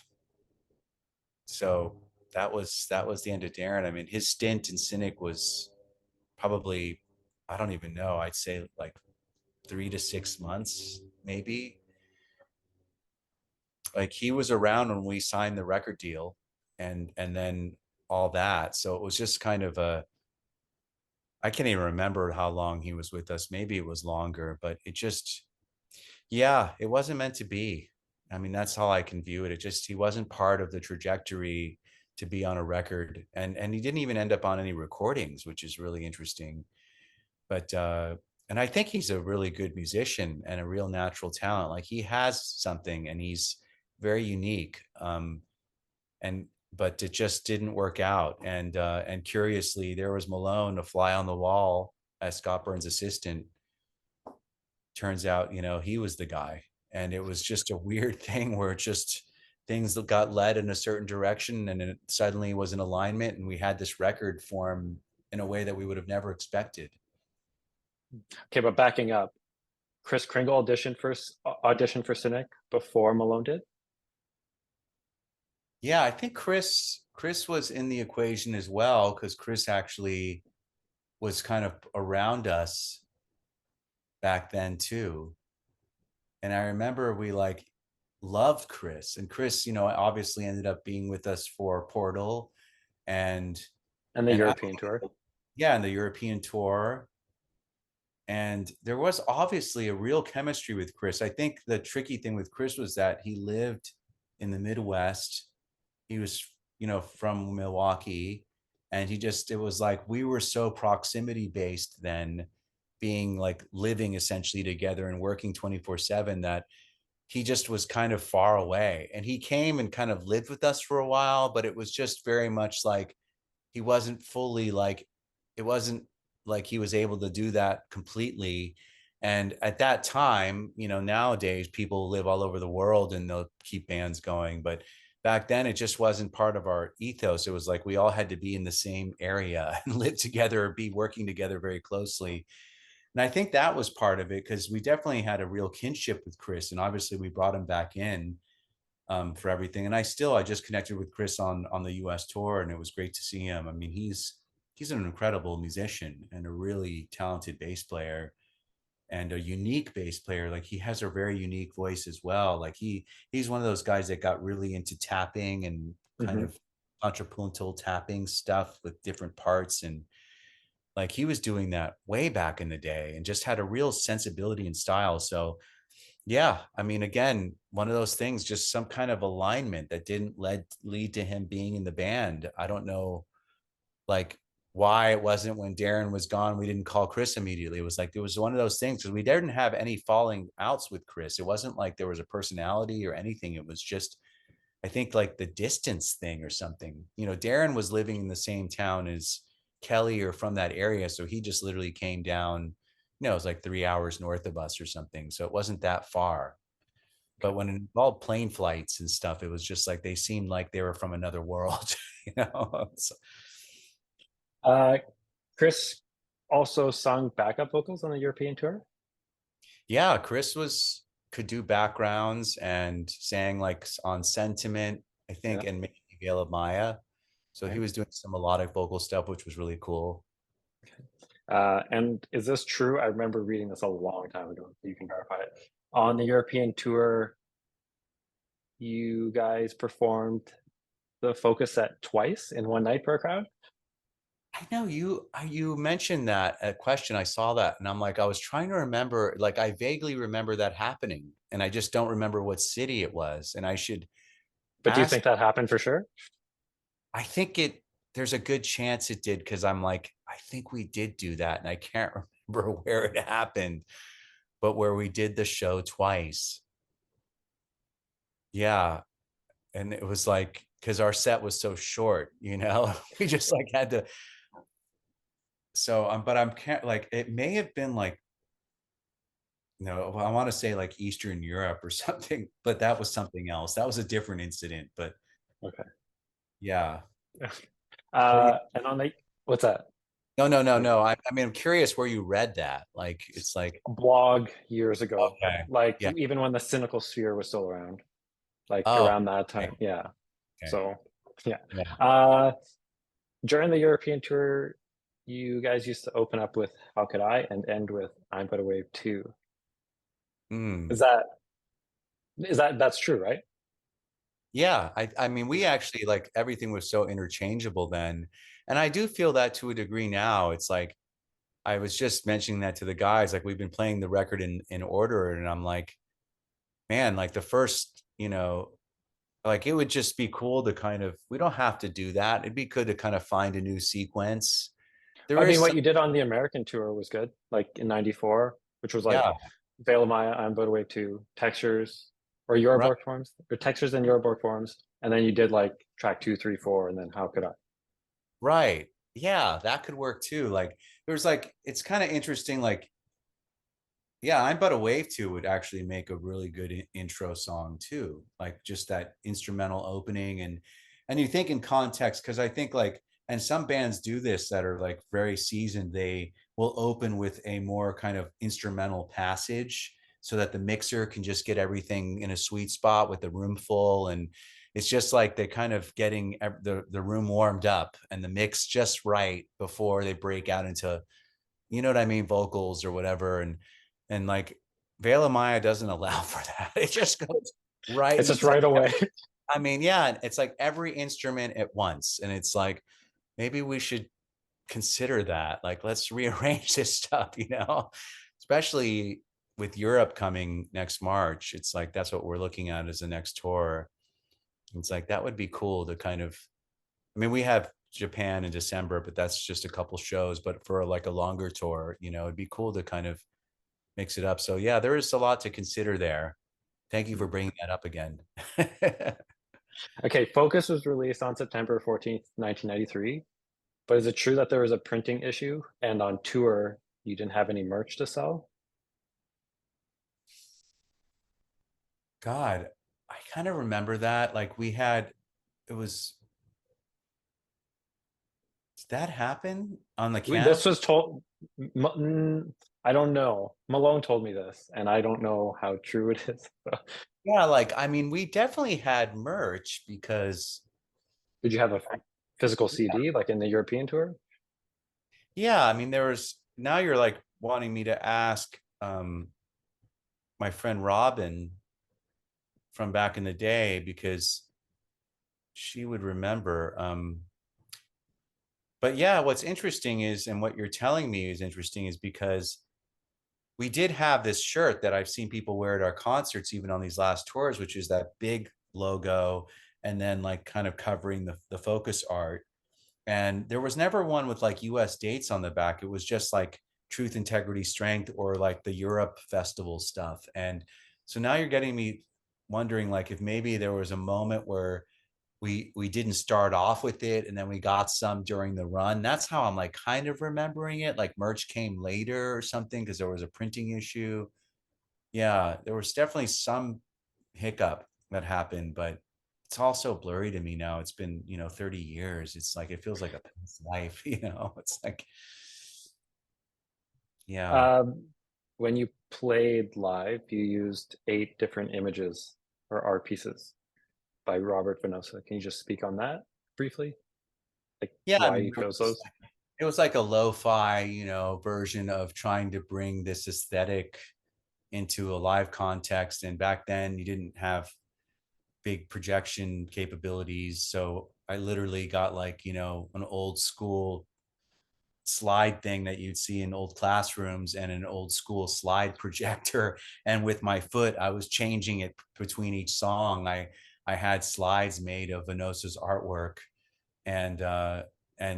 so that was the end of Darren. I mean, his stint in Cynic was probably, I don't even know, I'd say like 3 to 6 months, maybe. Like, he was around when we signed the record deal and then all that. So it was just kind of I can't even remember how long he was with us. Maybe it was longer, but it just, yeah, it wasn't meant to be. I mean, that's how I can view it. It just, he wasn't part of the trajectory to be on a record, and he didn't even end up on any recordings, which is really interesting. But and I think he's a really good musician and a real natural talent. Like he has something, and he's very unique. And but it just didn't work out. And curiously, there was Malone, a fly on the wall as Scott Burns' assistant. Turns out, he was the guy, and it was just a weird thing where it just things that got led in a certain direction, and it suddenly was in alignment, and we had this record form in a way that we would have never expected. Okay, but backing up, Chris Kringle auditioned for Cynic before Malone did. Yeah, I think Chris was in the equation as well, because Chris actually was kind of around us back then too. And I remember we like loved Chris, and Chris, obviously ended up being with us for Portal and And the and European tour. yeah, and the European tour. And there was obviously a real chemistry with Chris. I think the tricky thing with Chris was that he lived in the Midwest. He was, from Milwaukee, and it was like we were so proximity based then, being like living essentially together and working 24/7, that he just was kind of far away. And he came and kind of lived with us for a while, but it was just very much like he wasn't fully like, it wasn't like he was able to do that completely. And at that time, nowadays people live all over the world and they'll keep bands going, but back then it just wasn't part of our ethos. It was like we all had to be in the same area and live together, be working together very closely. And I think that was part of it, because we definitely had a real kinship with Chris, and obviously we brought him back in for everything. And I just connected with Chris on the U.S. tour, and it was great to see him. I mean, he's an incredible musician and a really talented bass player, and a unique bass player. Like he has a very unique voice as well. Like he's one of those guys that got really into tapping and kind Mm-hmm. of contrapuntal tapping stuff with different parts, and like he was doing that way back in the day and just had a real sensibility and style. So yeah, I mean, again, one of those things, just some kind of alignment that didn't lead to him being in the band. I don't know, like, why it wasn't when Darren was gone, we didn't call Chris immediately. It was like, it was one of those things, because we didn't have any falling outs with Chris. It wasn't like there was a personality or anything. It was just, I think, like the distance thing or something. Darren was living in the same town as Kelly, or from that area. So he just literally came down, it was like 3 hours north of us or something. So it wasn't that far. But when it involved plane flights and stuff, it was just like they seemed like they were from another world, you know. So, Uh, Chris also sung backup vocals on the European tour. yeah, Chris could do backgrounds and sang like on Sentiment, I Yeah. think, and maybe Veil of Maya. So he Okay. was doing some melodic vocal stuff, which was really cool. And is this true? I remember reading this a long time ago. You can verify it. On the European tour, you guys performed the Focus set twice in one night for a crowd. I know you mentioned that a question. I saw that, and I'm like, I was trying to remember, like I vaguely remember that happening, and I just don't remember what city it was. And I should But do you ask. think that happened for sure? I think there's a good chance it did, because I'm like, I think we did do that, and I can't remember where it happened, but where we did the show twice. Yeah. And it was like, because our set was so short, we just like had to. So, but I'm can't like, it may have been like, no, I want to say like Eastern Europe or something, but that was something else. That was a different incident. But Okay. yeah. But And on the what's that? no, no, no, no. I mean, I'm curious where you read that. Like, it's like, A blog years ago, okay, like yeah. even when the cynical sphere was still around, like Oh, around that okay, time. Yeah. okay, So yeah. yeah. Uh, during the European tour, you guys used to open up with "How Could I" and end with "I'm But a Wave Too." Mm. Is that's true, right? Yeah, I mean, we actually, like, everything was so interchangeable then, and I do feel that to a degree now. It's like I was just mentioning that to the guys, like we've been playing the record in order, and I'm like, man, like the first, like it would just be cool to kind of, we don't have to do that. It'd be good to kind of find a new sequence. I There mean, is what some, you did on the American tour was good, like in '94, which was like yeah, Veil of Maya, I'm But Away to Textures, or right, Euroborg forms, or Textures and Euroborg forms, and then you did like track 2, 3, 4, and then How Could I? right. Yeah, that could work too. Like there's like, it's kind of interesting. Like, yeah, I'm But a Wave To would actually make a really good intro song too. Like just that instrumental opening, and you think in context, because I think like, and some bands do this that are like very seasoned, they will open with a more kind of instrumental passage so that the mixer can just get everything in a sweet spot with the room full. And it's just like they're kind of getting the room warmed up and the mix just right before they break out into, you know what I mean, vocals or whatever. And like Veil of Maya doesn't allow for that. It just goes right. It's And just it's like, right away. I mean, yeah, it's like every instrument at once. And it's like, maybe we should consider that. Like, let's rearrange this stuff, especially with Europe coming next March. It's like, that's what we're looking at as the next tour. It's like, that would be cool to kind of, I mean, we have Japan in December, but that's just a couple shows. But for like a longer tour, it'd be cool to kind of mix it up. So yeah, there is a lot to consider there. Thank you for bringing that up again. Okay, Focus was released on September 14th, 1993. But is it true that there was a printing issue and on tour you didn't have any merch to sell? God, I kind of remember that. Like we had, it was, did that happen on the This Canada? was told. I don't know. Malone told me this, and I don't know how true it is. Yeah, like I mean, we definitely had merch because Did you have a physical CD like in the European tour? yeah, I mean there was, now you're like wanting me to ask my friend Robin from back in the day because she would remember. But yeah, what's interesting is, and what you're telling me is interesting, is because we did have this shirt that I've seen people wear at our concerts, even on these last tours, which is that big logo and then like kind of covering the focus art. And there was never one with like US dates on the back. It was just like truth, integrity, strength, or like the Europe festival stuff. And so now you're getting me wondering like if maybe there was a moment where we didn't start off with it and then we got some during the run. That's how I'm like kind of remembering it. Like merch came later or something because there was a printing issue. Yeah, there was definitely some hiccup that happened, but it's all so blurry to me now. It's been, 30 years. It's like it feels like a past life, It's like, yeah. Um, when you played live, you used 8 different images or art pieces by Robert Venosa. Can you just speak on that briefly? Like Yeah, I why mean, you chose those? it was like a lo-fi, version of trying to bring this aesthetic into a live context. And back then you didn't have big projection capabilities. So I literally got like, an old school slide thing that you'd see in old classrooms and an old school slide projector. And with my foot, I was changing it between each song. I had slides made of Venosa's artwork, and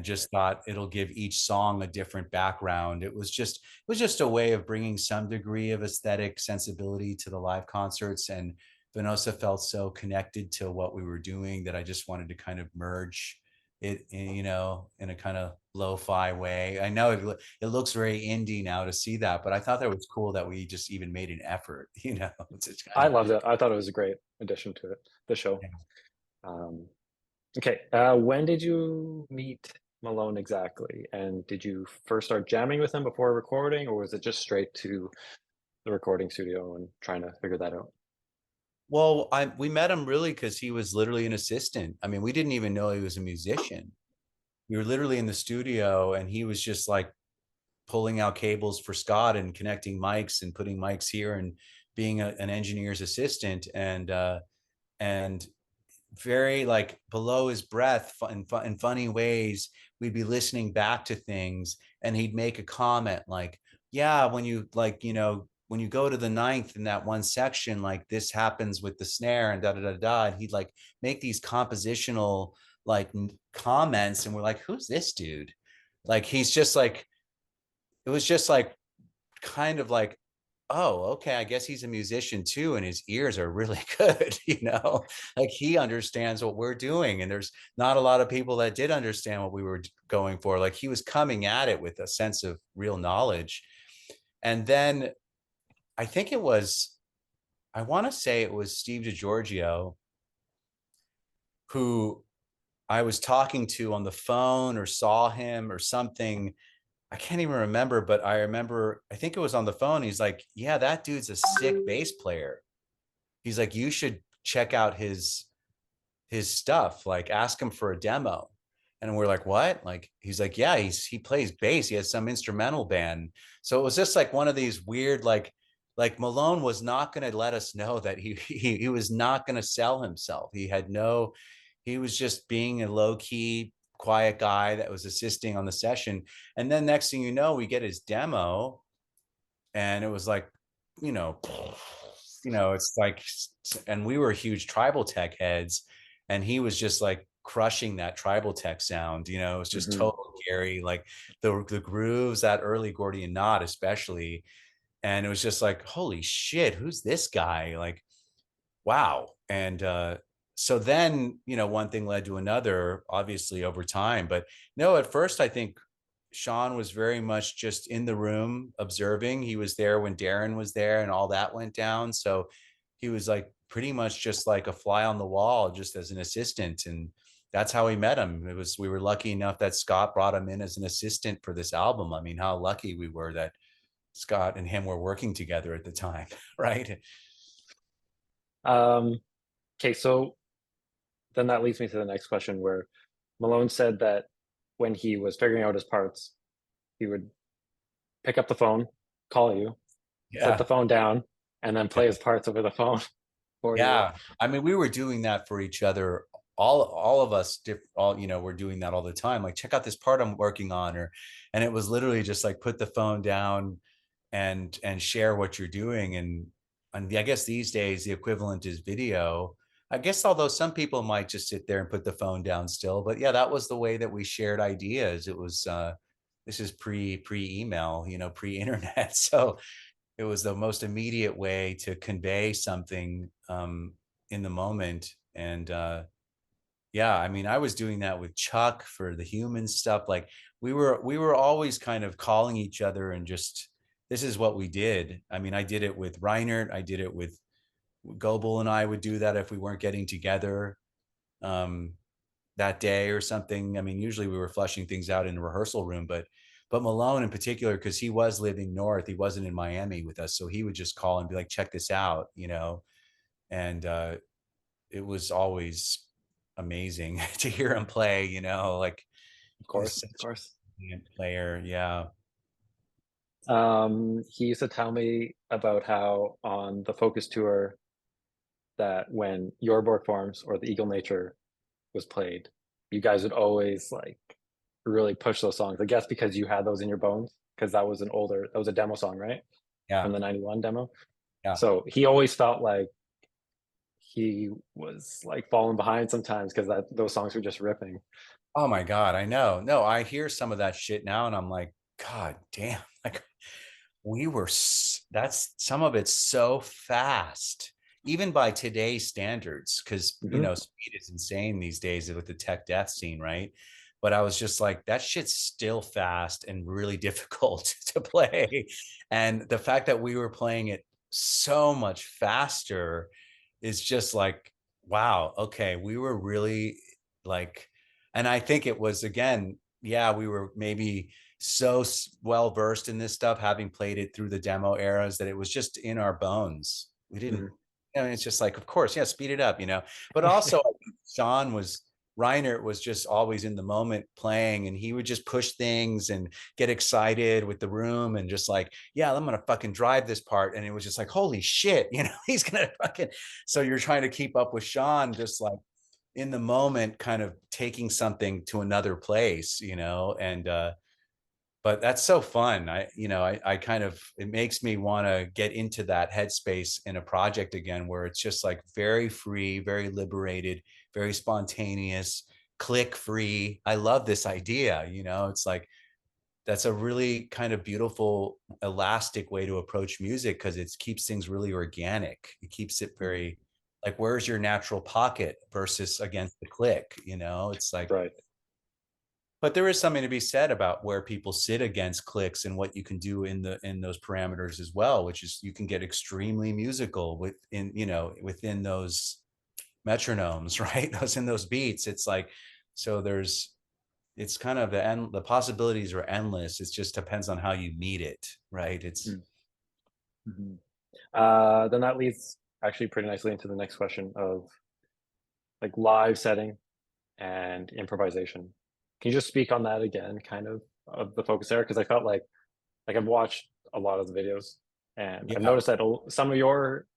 just thought it'll give each song a different background. It was just a way of bringing some degree of aesthetic sensibility to the live concerts. And Venosa felt so connected to what we were doing that I just wanted to kind of merge it in a kind of lo-fi way. I know it looks very indie now to see that, but I thought that was cool that we just even made an effort, to kind I of, loved it. I thought it was a great addition to it, the show. yeah. Um, okay, when did you meet Malone exactly? And did you first start jamming with him before recording, or was it just straight to the recording studio and trying to figure that out? Well, we met him really because he was literally an assistant. I mean, we didn't even know he was a musician. We were literally in the studio and he was just like pulling out cables for Scott and connecting mics and putting mics here and being an engineer's assistant. And very like below his breath in funny ways. We'd be listening back to things and he'd make a comment like, yeah, when you like, when you go to the ninth in that one section, like this happens with the snare and da da da da. And he'd like make these compositional like comments. And we're like, who's this dude? Like, he's just like, it was just like kind of like, oh, okay, I guess he's a musician too, and his ears are really good, like he understands what we're doing. And there's not a lot of people that did understand what we were going for. Like, he was coming at it with a sense of real knowledge. And then I think it was, I want to say it was Steve DiGiorgio who I was talking to on the phone or saw him or something. I can't even remember, but I remember, I think it was on the phone. He's like, yeah, that dude's a sick bass player. He's like, you should check out his stuff, like ask him for a demo. And we're like, what? Like, he's like, yeah, he plays bass. He has some instrumental band. So it was just like one of these weird, like Malone was not going to let us know that he was not going to sell himself. He was just being a low key, quiet guy that was assisting on the session. And then next thing you know, we get his demo, and it was like, you know, it's like, and we were huge tribal tech heads, and he was just like crushing that tribal tech sound. It was just Hmm. total Gary, like the grooves, that early Gordian knot, especially. And it was just like, holy shit, who's this guy? Like, wow. And so then, one thing led to another, obviously over time. But no, at first, I think Sean was very much just in the room observing. He was there when Darren was there and all that went down. So he was like pretty much just like a fly on the wall, just as an assistant. And that's how we met him. We were lucky enough that Scott brought him in as an assistant for this album. I mean, how lucky we were that Scott and him were working together at the time, right? Um, okay, so then that leads me to the next question, where Malone said that when he was figuring out his parts, he would pick up the phone, call you, set the Yeah. phone down, and then play his parts over the phone for you. Yeah. I mean, we were doing that for each other. All of us, all, we're doing that all the time. Like, check out this part I'm working on, and it was literally just like, put the phone down and share what you're doing. And I guess these days the equivalent is video. I guess, although some people might just sit there and put the phone down still, but yeah, that was the way that we shared ideas. It was, this is pre email, pre internet. So it was the most immediate way to convey something in the moment. And yeah, I mean, I was doing that with Chuck for the human stuff. Like, we were always kind of calling each other and just, this is what we did. I mean, I did it with Reinert. I did it with Goebel, and I would do that if we weren't getting together um, that day or something. I mean, usually we were flushing things out in the rehearsal room, but Malone in particular, because he was living north, he wasn't in Miami with us, so he would just call and be like, check this out, and it was always amazing to hear him play, like, Of he's course, such of course. a brilliant player. Yeah. He used to tell me about how on the Focus tour, that when your Borg forms or the Eagle Nature was played, you guys would always like really push those songs. I guess because you had those in your bones, because that was a demo song, right? Yeah. From the 91 demo. Yeah. So he always felt like he was like falling behind sometimes because that those songs were just ripping. Oh my God, I know. No, I hear some of that shit now and I'm like, God damn, like, that's some of it's so fast, even by today's standards, because Hmm. speed is insane these days with the tech death scene, right? But I was just like, that shit's still fast and really difficult to play. And the fact that we were playing it so much faster is just like, wow, okay, we were really like, and I think it was, again, yeah, we were maybe so well versed in this stuff, having played it through the demo eras, that it was just in our bones. We didn't, Hmm. it's just like, of course, yeah, speed it up, But also, I think Reiner was just always in the moment playing, and he would just push things and get excited with the room and just like, yeah, I'm gonna fucking drive this part. And it was just like, holy shit, he's gonna fucking. So you're trying to keep up with Sean, just like in the moment kind of taking something to another place, and but that's so fun. I kind of, it makes me want to get into that headspace in a project again, where it's just like very free, very liberated, very spontaneous, click free. I love this idea. It's like, that's a really kind of beautiful, elastic way to approach music, because it keeps things really organic. It keeps it very like, where's your natural pocket versus against the click, it's like, Right. but there is something to be said about where people sit against clicks and what you can do in those parameters as well, which is you can get extremely musical within those metronomes, right? Those beats. It's like, so it's kind of the possibilities are endless. It just depends on how you meet it, right? It's Mm-hmm. Then that leads actually pretty nicely into the next question of like live setting and improvisation. Can you just speak on that again, kind of the focus there? Because I felt like I've watched a lot of the videos, and I've yeah, noticed that some of your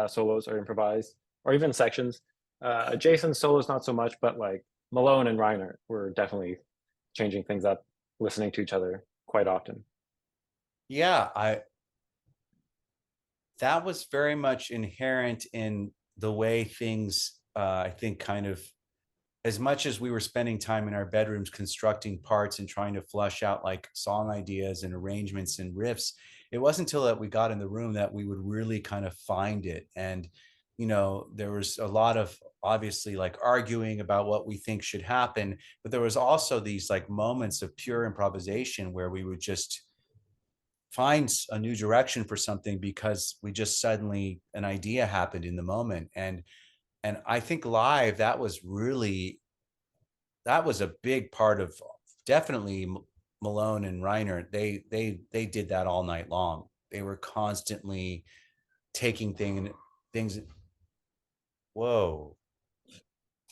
solos are improvised, or even sections. Jason's solos not so much, but like Malone and Reiner were definitely changing things up, listening to each other quite often. yeah. That was very much inherent in the way things, I think, kind of, as much as we were spending time in our bedrooms constructing parts and trying to flush out like song ideas and arrangements and riffs, it wasn't until that we got in the room that we would really kind of find it. And there was a lot of, obviously, like arguing about what we think should happen, but there was also these like moments of pure improvisation where we would just find a new direction for something because we just suddenly, an idea happened in the moment. And I think live, that was a big part of, definitely, Malone and Reiner. They did that all night long. They were constantly taking things. Whoa!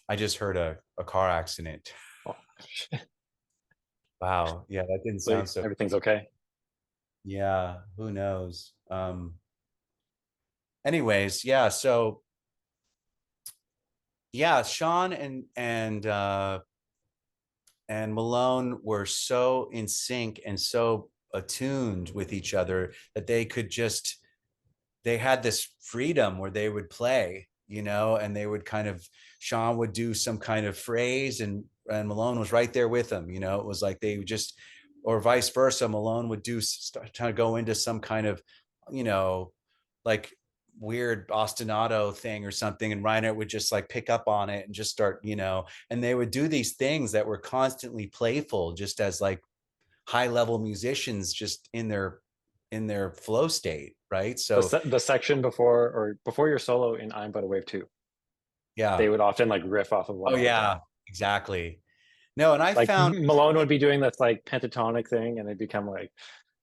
I just heard a car accident. Oh, Wow. Yeah, that didn't hopefully sound so. everything's okay. Yeah, who knows? Anyways, yeah. So yeah, Sean and Malone were so in sync and so attuned with each other that they had this freedom where they would play, and they would kind of, Sean would do some kind of phrase, and Malone was right there with him. It was like they would just, or vice versa. Malone would trying to go into some kind of, you know, like weird ostinato thing or something, and Reiner would just like pick up on it and just start, and they would do these things that were constantly playful, just as like high level musicians, just in their flow state, right? So The section before your solo in I'm But a Wave 2, they yeah. would often like riff off of one Oh another. yeah, exactly. No, and I Like found, Malone would be doing this like pentatonic thing, and it'd become like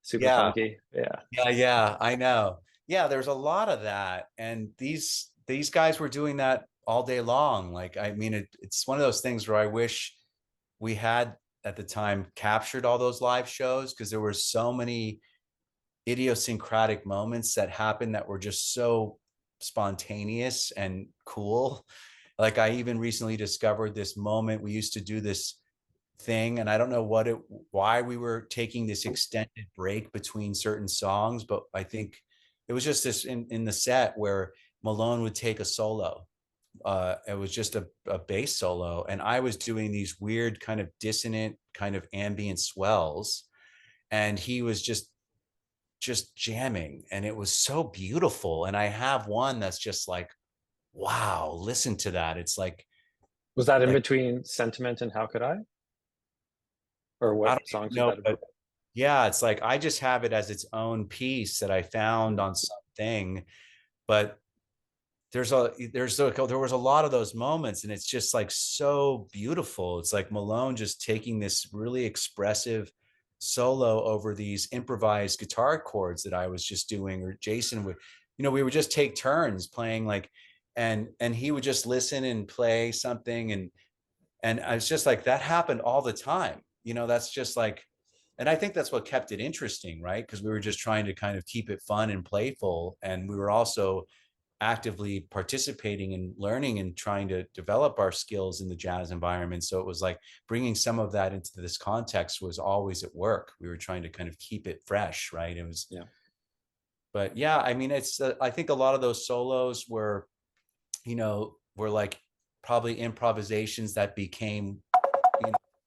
super yeah, funky. Yeah. yeah, I know. Yeah, there's a lot of that. And these guys were doing that all day long. Like, I mean, it's one of those things where I wish we had at the time captured all those live shows, because there were so many idiosyncratic moments that happened that were just so spontaneous and cool. Like, I even recently discovered this moment. We used to do this thing, and I don't know why we were taking this extended break between certain songs, but I think it was just this in the set where Malone would take a solo. It was just a bass solo, and I was doing these weird kind of dissonant kind of ambient swells, and he was just jamming, and it was so beautiful. And I have one that's just like, wow, listen to that. It's Was that in like between Sentiment and How Could I? Or I what don't songs even was know, that about? but yeah, it's like I just have it as its own piece that I found Mm. on something. But there was a lot of those moments, and it's just like so beautiful. It's like Malone just taking this really expressive solo over these improvised guitar chords that I was just doing, or Jason would, we would just take turns playing, like, and he would just listen and play something, and I was just like, that happened all the time. That's just like, and I think that's what kept it interesting, right? Because we were just trying to kind of keep it fun and playful, and we were also actively participating and learning and trying to develop our skills in the jazz environment. So it was like bringing some of that into this context was always at work. We were trying to kind of keep it fresh, right? It was, Yeah. but yeah, I mean, it's, I think a lot of those solos were, were like probably improvisations that became,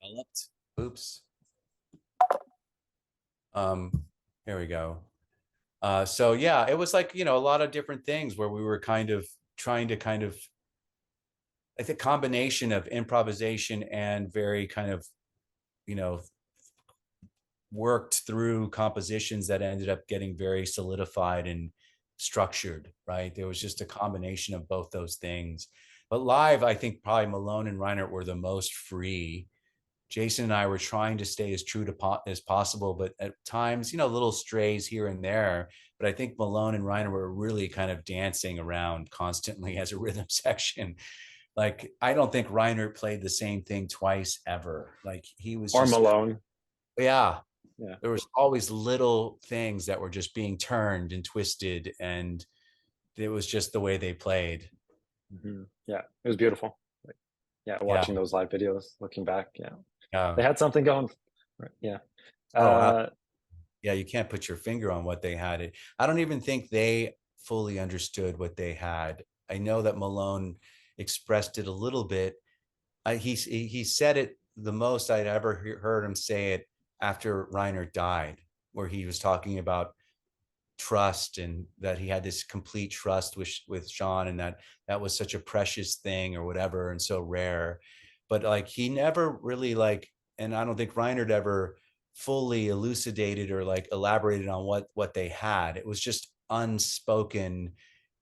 developed. Oops. Um, here we go. So yeah, it was like, a lot of different things where we were kind of trying to kind of, I think, combination of improvisation and very kind of, you know, worked through compositions that ended up getting very solidified and structured, right? There was just a combination of both those things. But live, I think probably Malone and Reinhardt were the most free. Jason and I were trying to stay as true to as possible, but at times, little strays here and there. But I think Malone and Reiner were really kind of dancing around constantly as a rhythm section. Like, I don't think Reiner played the same thing twice ever. Like, he was Or just, Malone. yeah, Yeah. there was always little things that were just being turned and twisted, and it was just the way they played. Yeah, it was beautiful. Like, yeah, Yeah. watching those live videos, looking back, yeah, Yeah. they had something going. Right. Yeah. Oh, Uh, yeah, you can't put your finger on what they had. I don't even think they fully understood what they had. I know that Malone expressed it a little bit. He said it the most I'd ever heard him say it after Reiner died, where he was talking about trust and that he had this complete trust with Sean, and that was such a precious thing or whatever, and so rare. But like, he never really like, and I don't think Reinhardt ever fully elucidated or like elaborated on what they had. It was just unspoken,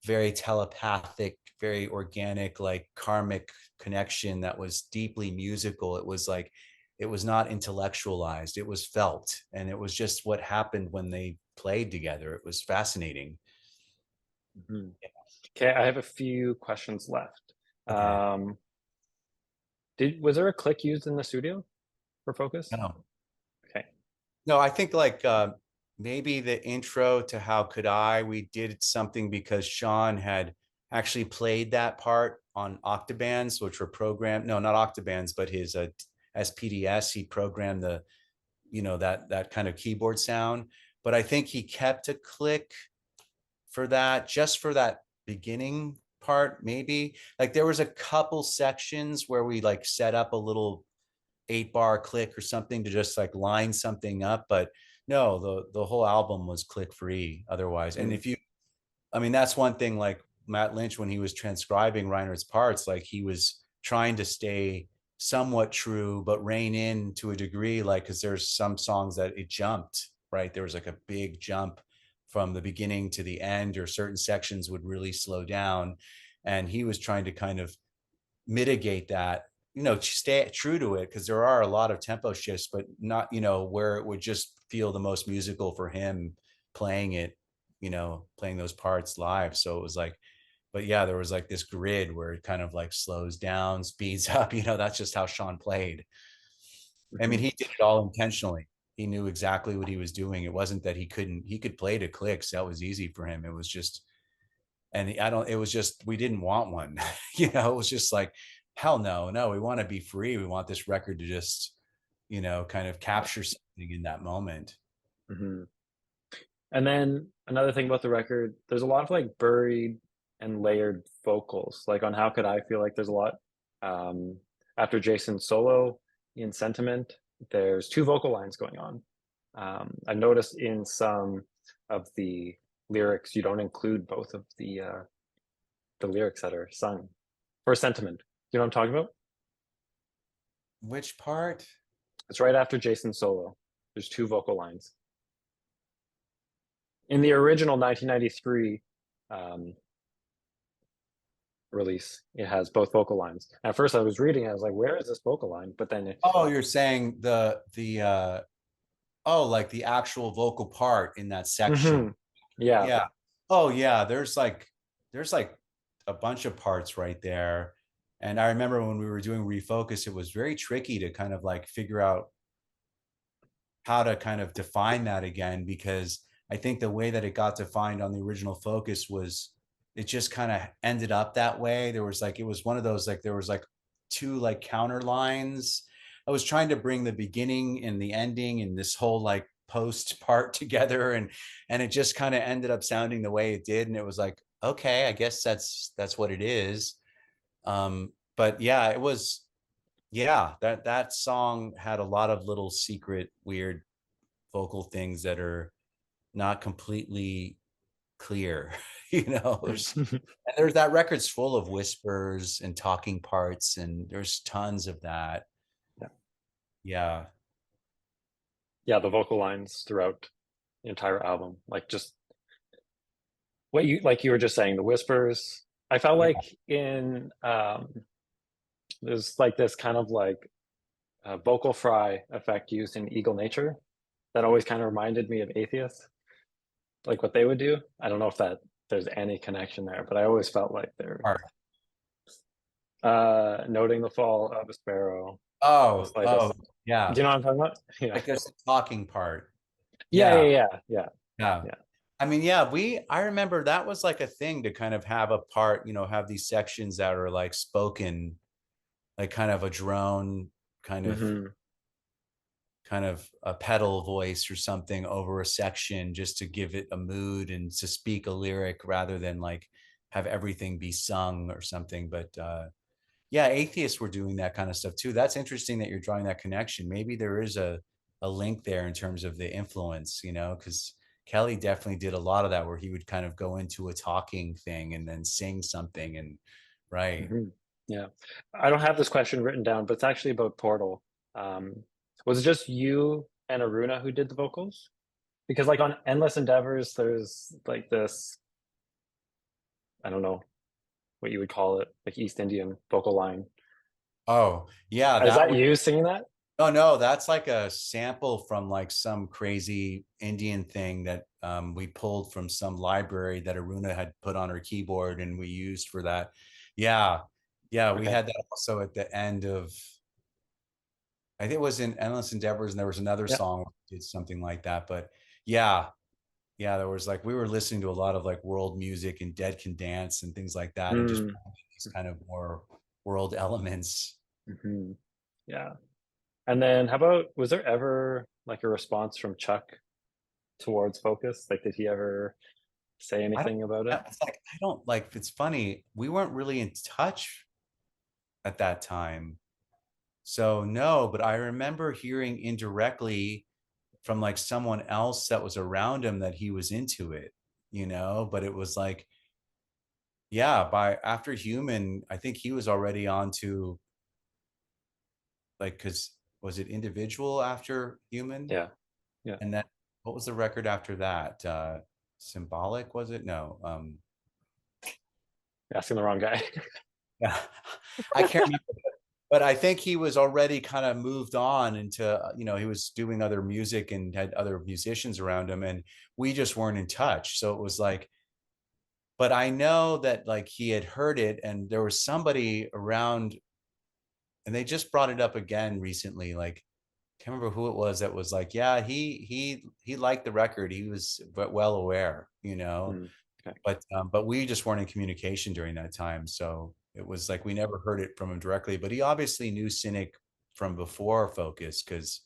very telepathic, very organic, like karmic connection that was deeply musical. It was like, it was not intellectualized, it was felt, and it was just what happened when they played together. It was fascinating. mhm. Okay, I have a few questions left. Okay. Was there a click used in the studio for Focus? No, Okay. no, I think like maybe the intro to How Could I, we did something because Sean had actually played that part on octabands, which were programmed, no, not octabands, but his SPDS. He programmed the, that kind of keyboard sound. But I think he kept a click for that, just for that beginning part. Maybe like there was a couple sections where we like set up a little 8-bar click or something to just like line something up, but no, the whole album was click free otherwise. And Mm, if you, I mean, that's one thing, like Matt Lynch, when he was transcribing Reiner's parts, like he was trying to stay somewhat true, but rein in to a degree, like, because there's some songs that it jumped, right? There was like a big jump from the beginning to the end, or certain sections would really slow down. And he was trying to kind of mitigate that, stay true to it, because there are a lot of tempo shifts, but not, where it would just feel the most musical for him playing it, playing those parts live. So it was like, but yeah, there was like this grid where it kind of like slows down, speeds up, that's just how Sean played. I mean, mhm, he did it all intentionally. He knew exactly what he was doing. It wasn't that he could play to clicks. That was easy for him. It was just, and it was just, we didn't want one, it was just like, hell no, no, we want to be free. We want this record to just, kind of capture something in that moment. mhm. And then another thing about the record, there's a lot of like buried and layered vocals. Like on How Could I feel like there's a lot. Um, After Jason's solo in Sentiment, there's two vocal lines going on. I've noticed in some of the lyrics, you don't include both of the lyrics that are sung for Sentiment. You know what I'm talking about? Which part? It's right after Jason's solo. There's two vocal lines. In the original 1993 um, release, it has both vocal lines. At first, I was reading, I was like, "Where is this vocal line?" But then, Oh, you're saying oh, like the actual vocal part in that section. Mhm. Yeah, Yeah. Oh yeah, there's like a bunch of parts right there. And I remember when we were doing Refocus, it was very tricky to kind of like figure out how to kind of define that again, because I think the way that it got defined on the original Focus was it just kind of ended up that way. There was like, it was one of those, like, there was like two like counter lines. I was trying to bring the beginning and the ending and this whole like post part together, and it just kind of ended up sounding the way it did. And it was like, okay, I guess that's what it is. But yeah, it was, yeah, that song had a lot of little secret weird vocal things that are not completely clear. You know, there's that record's full of whispers and talking parts, and there's tons of that. Yeah. Yeah. Yeah, the vocal lines throughout the entire album, like just what you like you were just saying, the whispers. I felt Yeah. like in there's like this kind of like vocal fry effect used in Eagle Nature that always kind of reminded me of Atheist, like what they would do. I don't know if that there's any connection there, but I always felt like they're Art. noting the fall of a sparrow. The Oh, oh, slightest. Do yeah. you know what I'm talking about? Yeah. Like there's the talking part. Yeah, Yeah. yeah, yeah, yeah, Yeah. yeah. I mean, yeah, I remember that was like a thing to kind of have a part, you know, have these sections that are like spoken, like kind of a drone, kind of Hmm. kind of a pedal voice or something over a section just to give it a mood and to speak a lyric rather than like have everything be sung or something. But yeah, atheists were doing that kind of stuff too. That's interesting that you're drawing that connection. Maybe there is a link there in terms of the influence, you know, because Kelly definitely did a lot of that where he would kind of go into a talking thing and then sing something, and right. Hmm. Yeah. I don't have this question written down, but it's actually about Portal. Um, was it just you and Aruna who did the vocals? Because like on Endless Endeavors, there's like this, I don't know what you would call it, like East Indian vocal line. Oh, yeah, Is that that was, you singing that? oh no, that's like a sample from like some crazy Indian thing that we pulled from some library that Aruna had put on her keyboard and we used for that. Yeah. Yeah, we Okay. had that also at the end of, I think it was in Endless Endeavors, and there was another Yeah. song that did something like that. But yeah, yeah, there was like we were listening to a lot of like world music and Dead Can Dance and things like that, and just Mm. these kind of more world elements. Hmm. Yeah. And then how about, was there ever like a response from Chuck towards Focus? Like, did he ever say I don't, anything about it? it's like I don't like, it's funny. We weren't really in touch at that time. So no, but I remember hearing indirectly from like someone else that was around him that he was into it, you know, but it was like, yeah, by after Human, I think he was already on to like, because was it Individual after Human? Yeah. Yeah. And then what was the record after that? Symbolic, was it? No. Asking the wrong guy. Yeah, I can't remember, but I think he was already kind of moved on into, you know, he was doing other music and had other musicians around him, and we just weren't in touch. So it was like, but I know that like he had heard it and there was somebody around, and they just brought it up again recently. Like, can't remember who it was that was like, yeah, he liked the record. He was but well aware, you know, Mm. Okay. but we just weren't in communication during that time. So it was like we never heard it from him directly. But he obviously knew Cynic from before Focus because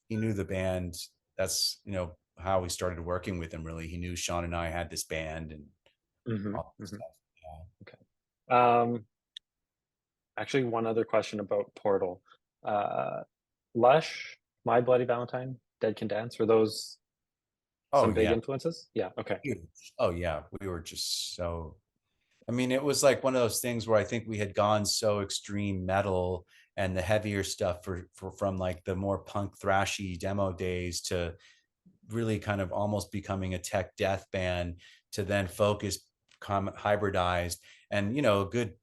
he knew the band. That's, you know, how we started working with him. Really, he knew Sean and I had this band and Hmm. all that Hmm. stuff. Yeah. Okay. Um, actually, one other question about Portal. Uh, Lush, My Bloody Valentine, Dead Can Dance, were those Oh some big yeah. influences? Yeah. Okay. Oh yeah. We were just so, I mean, it was like one of those things where I think we had gone so extreme metal and the heavier stuff for from like the more punk thrashy demo days to really kind of almost becoming a tech death band to then Focus hybridized, and you know, a good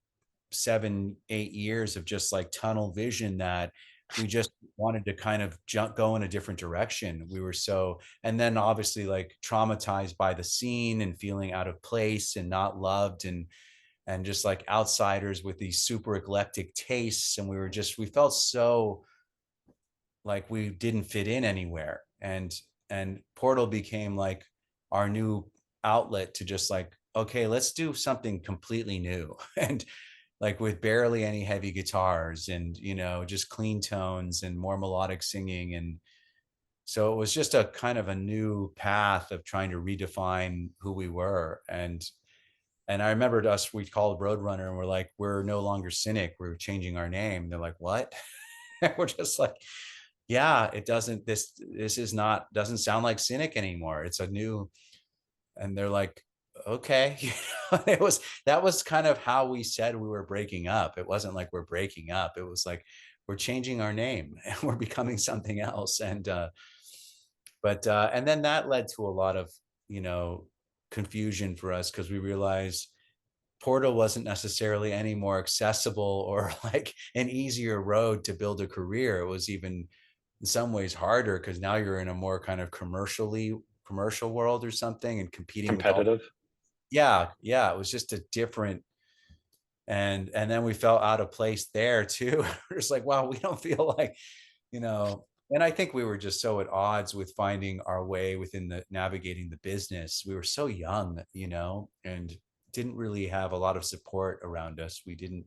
7 8 years of just like tunnel vision that we just wanted to kind of go in a different direction. We were so, and then obviously like traumatized by the scene and feeling out of place and not loved, and just like outsiders with these super eclectic tastes, and we were just, we felt so like we didn't fit in anywhere, and Portal became like our new outlet to just like okay, let's do something completely new. And like with barely any heavy guitars and, just clean tones and more melodic singing. And so it was just a kind of a new path of trying to redefine who we were. And I remembered us, we called Roadrunner and we're like, we're no longer Cynic, we're changing our name. They're like, what? We're just like, yeah, it doesn't, this is not, doesn't sound like Cynic anymore. It's a new, and they're like, okay. It was, that was kind of how we said we were breaking up. It wasn't like we're breaking up. It was like, we're changing our name and we're becoming something else. And then that led to a lot of, you know, confusion for us because we realized Portal wasn't necessarily any more accessible or like an easier road to build a career. It was even in some ways harder because now you're in a more kind of commercial world or something and competing with all. Competitive. Yeah, it was just a different. And then we felt out of place there too. We're just like, wow, we don't feel like, you know. And I think we were just so at odds with finding our way within the navigating the business. We were so young, and didn't really have a lot of support around us. We didn't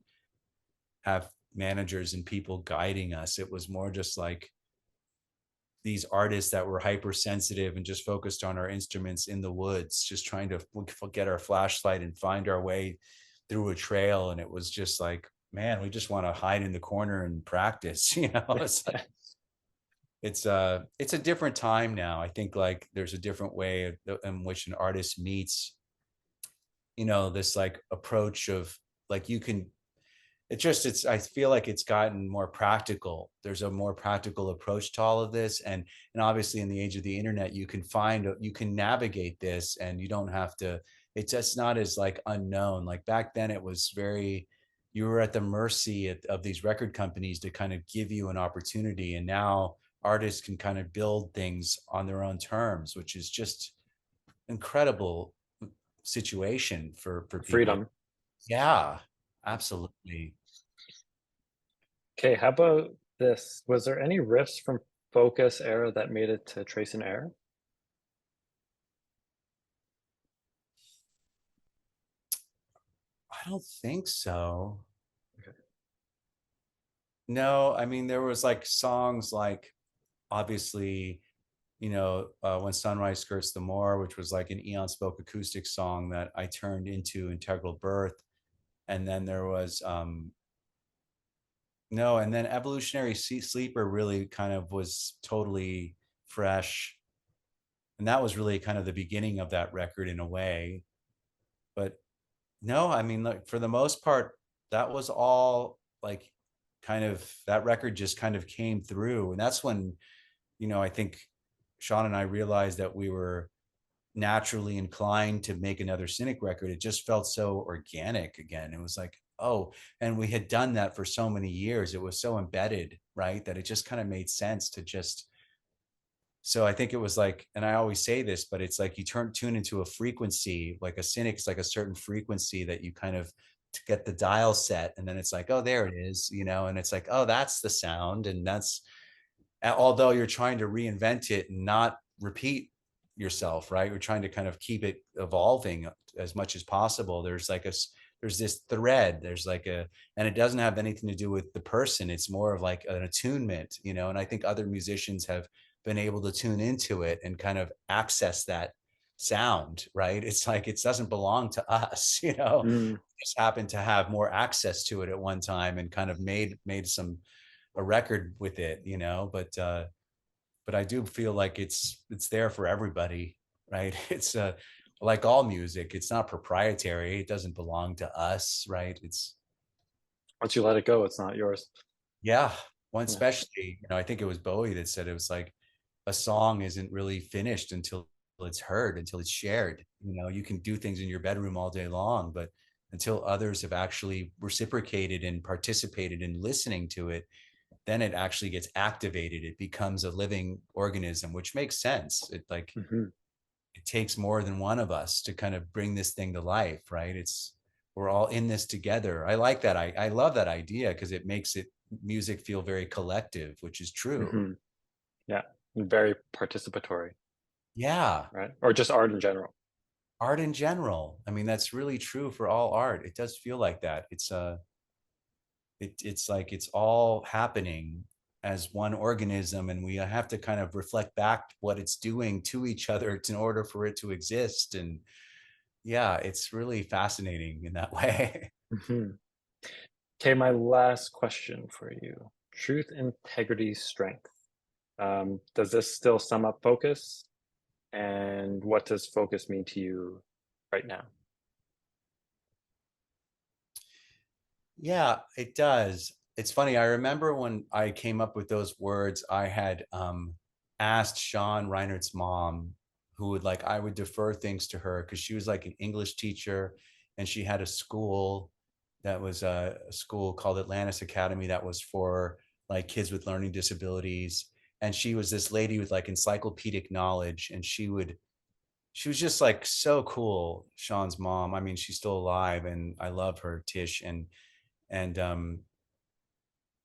have managers and people guiding us. It was more just like these artists that were hypersensitive and just focused on our instruments in the woods, just trying to get our flashlight and find our way through a trail. And it was just like, man, we just want to hide in the corner and practice. It's like, it's a different time now. I think like there's a different way in which an artist meets, this like approach of like you can, I feel like it's gotten more practical. There's a more practical approach to all of this. And obviously in the age of the internet, you can navigate this and you don't have to, it's just not as like unknown. Like back then it was very, you were at the mercy of these record companies to kind of give you an opportunity. And now artists can kind of build things on their own terms, which is just incredible situation for people. Freedom. Yeah, absolutely. Okay, how about this? Was there any riffs from Focus era that made it to Trace and Air? I don't think so. Okay. No, I mean, there was like songs like obviously, When Sunrise Skirts the Moor, which was like an Eon Spoke acoustic song that I turned into Integral Birth. And then there was, no, and then Evolutionary Sleeper really kind of was totally fresh. And that was really kind of the beginning of that record in a way. But no, I mean, like for the most part, that was all like kind of that record just kind of came through. And that's when, I think Sean and I realized that we were naturally inclined to make another Cynic record. It just felt so organic again. It was like, oh, and we had done that for so many years. It was so embedded, right? That it just kind of made sense to just, so I think it was like, and I always say this, but it's like you tune into a frequency, like a Cynic's like a certain frequency that you kind of to get the dial set. And then it's like, oh, there it is, and it's like, oh, that's the sound. And that's, although you're trying to reinvent it and not repeat yourself, right? You're trying to kind of keep it evolving as much as possible. There's this thread, there's like and it doesn't have anything to do with the person. It's more of like an attunement, and I think other musicians have been able to tune into it and kind of access that sound, right? It's like, it doesn't belong to us, Mm, just happened to have more access to it at one time and kind of made a record with it, but I do feel like it's there for everybody, right? It's like all music, it's not proprietary. It doesn't belong to us, right? It's once you let it go, it's not yours. yeah. One Yeah. especially, I think it was Bowie that said it was like a song isn't really finished until it's heard, until it's shared. You can do things in your bedroom all day long, but until others have actually reciprocated and participated in listening to it, then it actually gets activated. It becomes a living organism, which makes sense. Hmm. It takes more than one of us to kind of bring this thing to life, right? We're all in this together. I like that. I love that idea because it makes music feel very collective, which is true. Hmm. Yeah. And very participatory, Yeah. right? Or just art in general. art in general. I mean, that's really true for all art. It does feel like that. It's like it's all happening as one organism, and we have to kind of reflect back what it's doing to each other in order for it to exist. And yeah, it's really fascinating in that way. Mhm. Okay, my last question for you. Truth, integrity, strength. Does this still sum up focus? And what does focus mean to you right now? Yeah, it does. It's funny. I remember when I came up with those words, I had asked Sean Reinert's mom, who would like, I would defer things to her because she was like an English teacher and she had a school that was a school called Atlantis Academy that was for like kids with learning disabilities. And she was this lady with like encyclopedic knowledge. And she was just like so cool, Sean's mom. I mean, she's still alive and I love her, Tish. And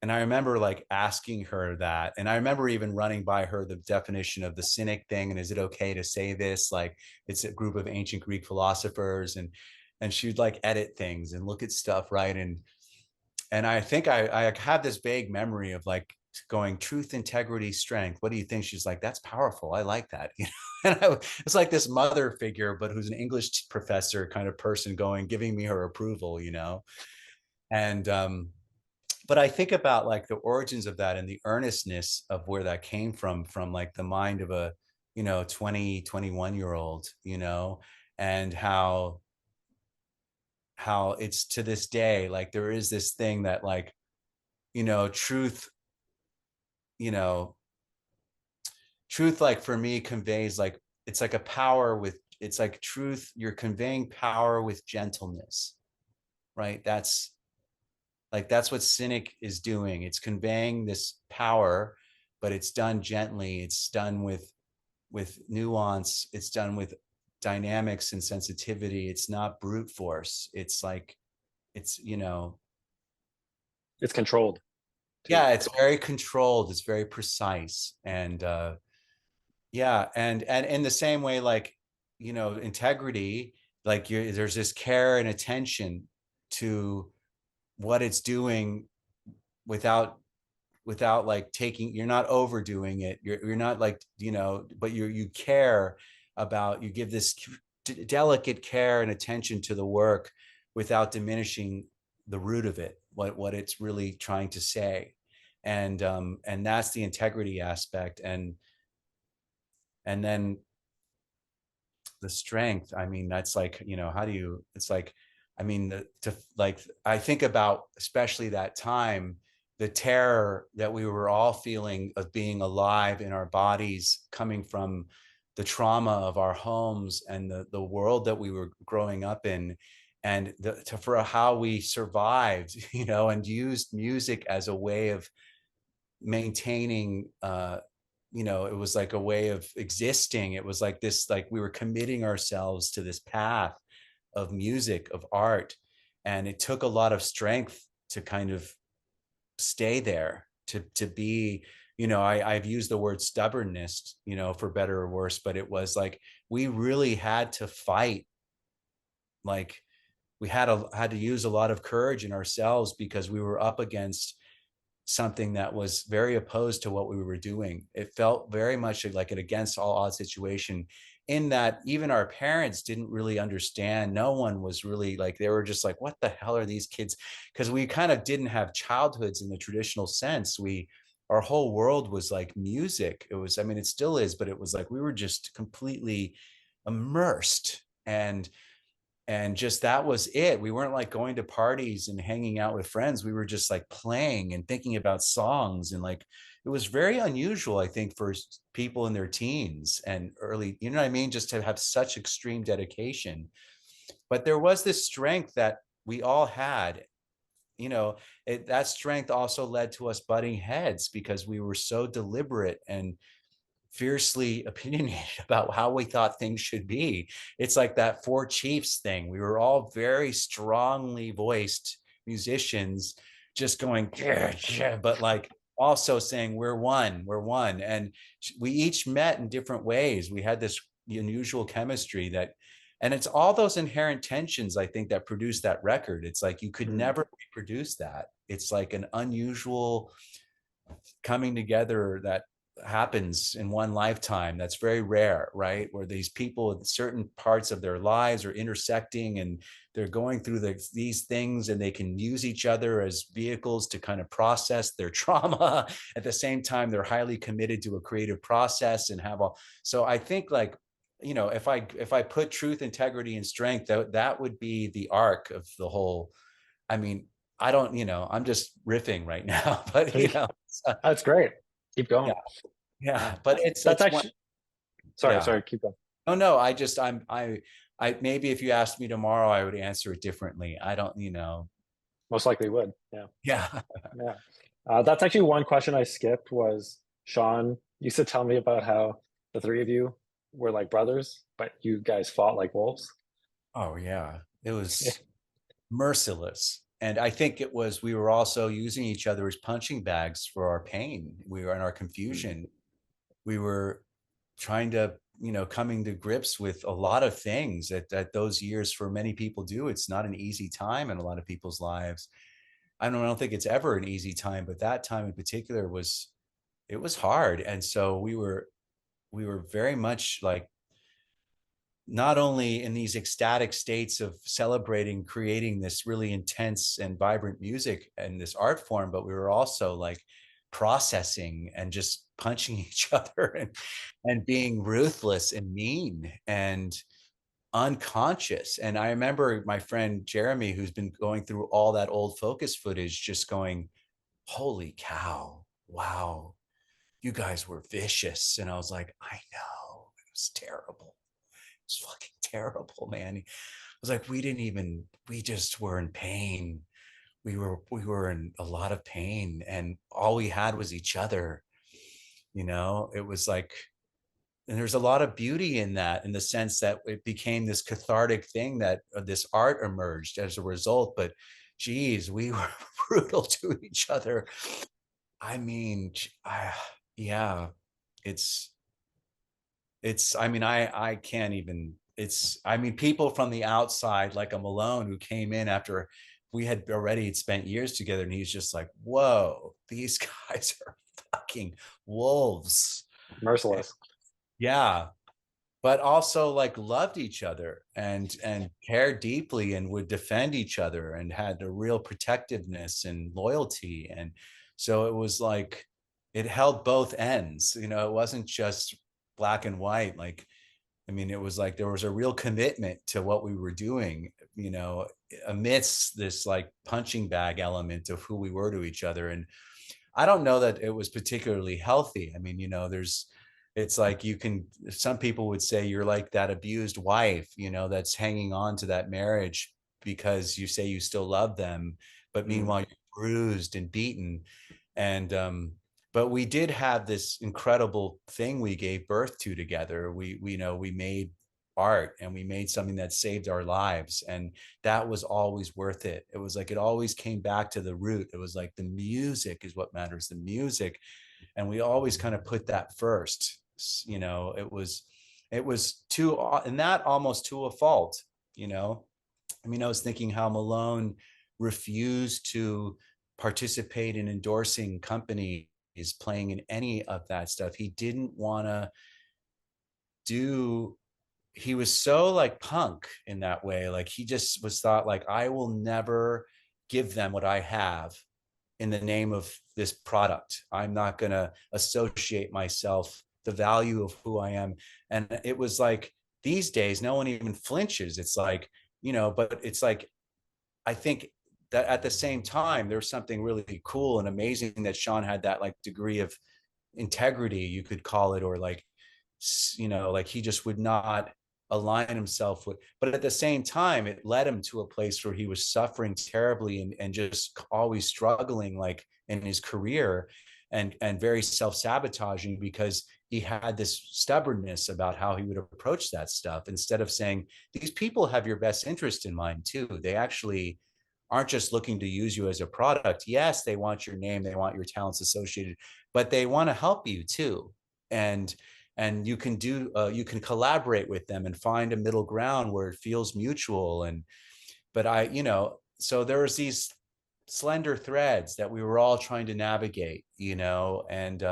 and I remember like asking her that, and I remember even running by her the definition of the cynic thing, and is it okay to say this, like it's a group of ancient Greek philosophers, and she'd like edit things and look at stuff, right? And I think I had this vague memory of like going truth, integrity, strength. What do you think? She's like, that's powerful. I like that. You know, it's like this mother figure, but who's an English professor kind of person going, giving me her approval, you know? And but I think about like the origins of that and the earnestness of where that came from like the mind of a, you know, 20, 21-year old, you know, and how it's to this day, like there is this thing that like, you know, truth, you know, truth like for me conveys like it's like a power with it's like truth, you're conveying power with gentleness, right? That's what cynic is doing. It's conveying this power, but it's done gently. It's done with nuance. It's done with dynamics and sensitivity. It's not brute force. It's like it's, you know, It's controlled too. yeah, it's very controlled. It's very precise. And yeah, and in the same way, like, you know, integrity, like there's this care and attention to what it's doing without like taking, you're not overdoing it, you're not like, you know, but you care about, you give this delicate care and attention to the work without diminishing the root of it, what it's really trying to say. And that's the integrity aspect. And then the strength, I mean, that's like, you know, how do you, it's like, I mean, to like, I think about especially that time, the terror that we were all feeling of being alive in our bodies, coming from the trauma of our homes and the world that we were growing up in, and for how we survived, you know, and used music as a way of maintaining, you know, it was like a way of existing. It was like this, like we were committing ourselves to this path of music, of art. And it took a lot of strength to kind of stay there, to be, you know, I've used the word stubbornness, you know, for better or worse, but it was like we really had to fight. Like we had to use a lot of courage in ourselves because we were up against something that was very opposed to what we were doing. It felt very much like an against all odds situation, in that even our parents didn't really understand. No one was really like, they were just like, what the hell are these kids? Because we kind of didn't have childhoods in the traditional sense. Our whole world was like music. It was, I mean, it still is, but it was like we were just completely immersed. And just that was it. We weren't like going to parties and hanging out with friends. We were just like playing and thinking about songs. And like it was very unusual, I think, for people in their teens and early, you know what I mean, just to have such extreme dedication. But there was this strength that we all had, you know. That strength also led to us butting heads because we were so deliberate and fiercely opinionated about how we thought things should be. It's like that Four Chiefs thing. We were all very strongly voiced musicians, just going, yeah, yeah, but like also saying, we're one, we're one. And we each met in different ways. We had this unusual chemistry that And it's all those inherent tensions, I think, that produce that record. It's like you could Mm. never reproduce that. It's like an unusual coming together that happens in one lifetime. That's very rare, right? Where these people in certain parts of their lives are intersecting and they're going through these things, and they can use each other as vehicles to kind of process their trauma. At the same time, they're highly committed to a creative process and have all. So I think, like, if I put truth, integrity, and strength, that would be the arc of the whole. I mean, I don't, I'm just riffing right now, but That's great. Keep yeah, going. yeah, but That's it's one, actually, sorry, yeah. sorry, keep going. Oh no, I just I maybe if you asked me tomorrow, I would answer it differently. I don't, Most likely would. Yeah. yeah. Yeah. That's actually one question I skipped was Sean used to tell me about how the three of you were like brothers, but you guys fought like wolves. Oh yeah, it Yeah. was merciless. And I think it was, we were also using each other as punching bags for our pain. We were in our Mm. confusion. We were trying to, coming to grips with a lot of things that those years for many people do. It's not an easy time in a lot of people's lives. I don't think it's ever an easy time, but that time in particular it was hard. And so we were very much like, not only in these ecstatic states of celebrating creating this really intense and vibrant music and this art form, but we were also like processing and just punching each other and being ruthless and mean and unconscious. And I remember my friend Jeremy, who's been going through all that old Focus footage, just going, holy cow, wow, you guys were vicious. And I was like, I know, it was terrible. It's fucking terrible, man. It was like, we just were in pain. We were in a lot of pain, and all we had was each other. It was like, and there's a lot of beauty in that, in the sense that it became this cathartic thing, that this art emerged as a result. But geez, we were brutal to each other. I mean, yeah, it's I mean, I can't even, I mean, people from the outside, like a Malone, who came in after we had already spent years together, and he's just like, whoa, these guys are fucking wolves. Merciless. Yeah, but also like loved each other and cared deeply and would defend each other and had a real protectiveness and loyalty. And so it was like, it held both ends. It wasn't just black and white. Like, I mean, it was like there was a real commitment to what we were doing, amidst this like punching bag element of who we were to each other. And I don't know that it was particularly healthy. I mean, it's like, some people would say you're like that abused wife, that's hanging on to that marriage because you say you still love them, but Mm. meanwhile you're bruised and beaten. And, but we did have this incredible thing we gave birth to together. We made art, and we made something that saved our lives, and that was always worth it. It was like, it always came back to the root. It was like, the music is what matters, the music. And we always kind of put that first. It was too, and that almost to a fault. you know I mean, I was thinking how Malone refused to participate in endorsing companies playing in any of that stuff. He didn't want to do, he was so like punk in that way. Like, he just was thought like, I will never give them what I have in the name of this product. I'm not going to associate myself, the value of who I am. And it was like, these days, no one even flinches. It's like, but it's like, I think that at the same time, there's something really cool and amazing that Sean had, that like degree of integrity, you could call it, or like, like he just would not align himself with, but at the same time, it led him to a place where he was suffering terribly and just always struggling, like in his career, and very self-sabotaging, because he had this stubbornness about how he would approach that stuff, instead of saying, these people have your best interest in mind too. They actually aren't just looking to use you as a product. Yes, they want your name, they want your talents associated, but they want to help you too. And and you can you can collaborate with them and find a middle ground where it feels mutual. And but so there was these slender threads that we were all trying to navigate, and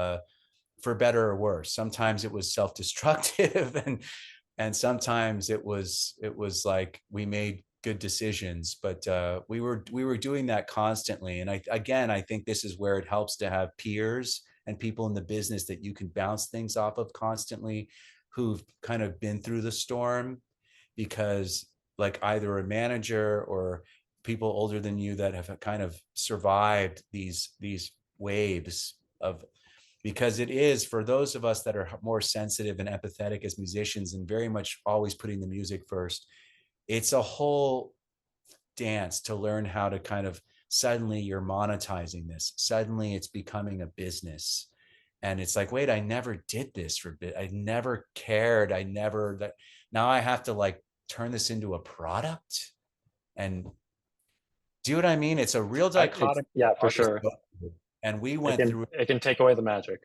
for better or worse. Sometimes it was self-destructive, and sometimes it was like we made good decisions, but we were doing that constantly. And I think this is where it helps to have peers and people in the business that you can bounce things off of constantly, who've kind of been through the storm, because like either a manager or people older than you that have kind of survived these waves of, because it is, for those of us that are more sensitive and empathetic as musicians and very much always putting the music first, it's a whole dance to learn how to kind of, suddenly you're monetizing this, suddenly it's becoming a business. And it's like, wait, I never did this for bit, I never cared, I never that, now I have to like turn this into a product. And do you know what I mean? It's a real dichotomy. Yeah, for Artists sure. go through. And we It went can through. it can take away the magic.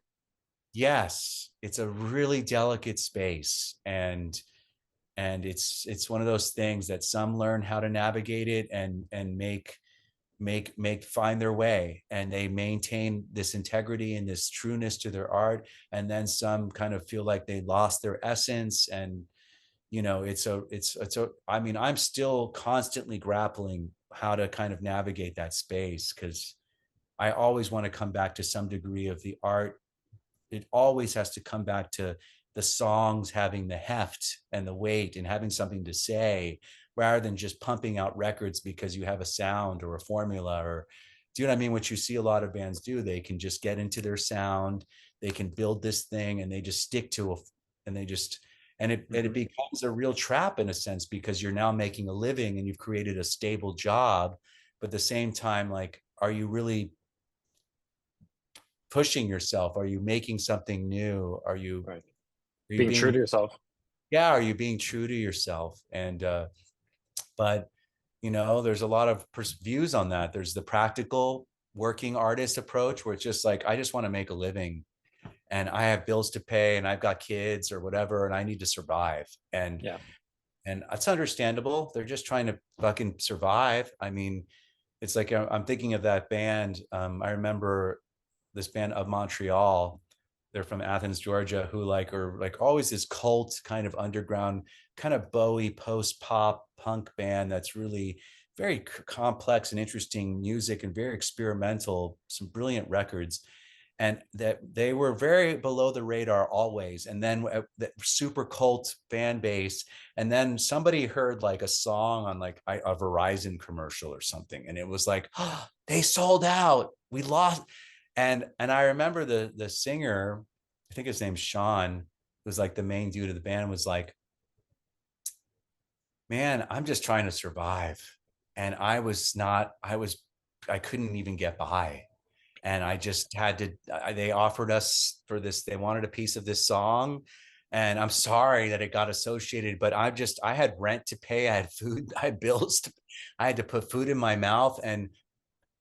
Yes, it's a really delicate space, and it's one of those things that some learn how to navigate it and make find their way, and they maintain this integrity and this trueness to their art. And then some kind of feel like they lost their essence. And it's a I mean, I'm still constantly grappling how to kind of navigate that space, because I always want to come back to some degree of the art. It always has to come back to the songs having the heft and the weight and having something to say, rather than just pumping out records because you have a sound or a formula. Or do you know what I mean? What you see a lot of bands do, they can just get into their sound, they can build this thing, and they just stick to and they just, and it becomes a real trap in a sense, because you're now making a living and you've created a stable job. But at the same time, like, are you really pushing yourself? Are you making something new? Right. Are you Being true being, to yourself. yeah, are you being true to yourself? And but there's a lot of views on that. There's the practical working artist approach, where it's just like, I just want to make a living, and I have bills to pay, and I've got kids or whatever, and I need to survive. and Yeah. and it's understandable. They're just trying to fucking survive. I mean, it's like, I'm thinking of that band. I remember this band of Montreal. They're from Athens, Georgia, who are like always this cult kind of underground, kind of Bowie post pop punk band that's really very complex and interesting music and very experimental, some brilliant records. And that they were very below the radar always. And then the super cult fan base. And then somebody heard like a song on like a Verizon commercial or something, and it was like, oh, they sold out, we lost. And I remember the singer, I think his name's Sean, who's like the main dude of the band, was like, man, I'm just trying to survive. And I couldn't even get by. And I just had to, they offered us for this, they wanted a piece of this song. And I'm sorry that it got associated, but I had rent to pay, I had food, I had bills I had to put food in my mouth. And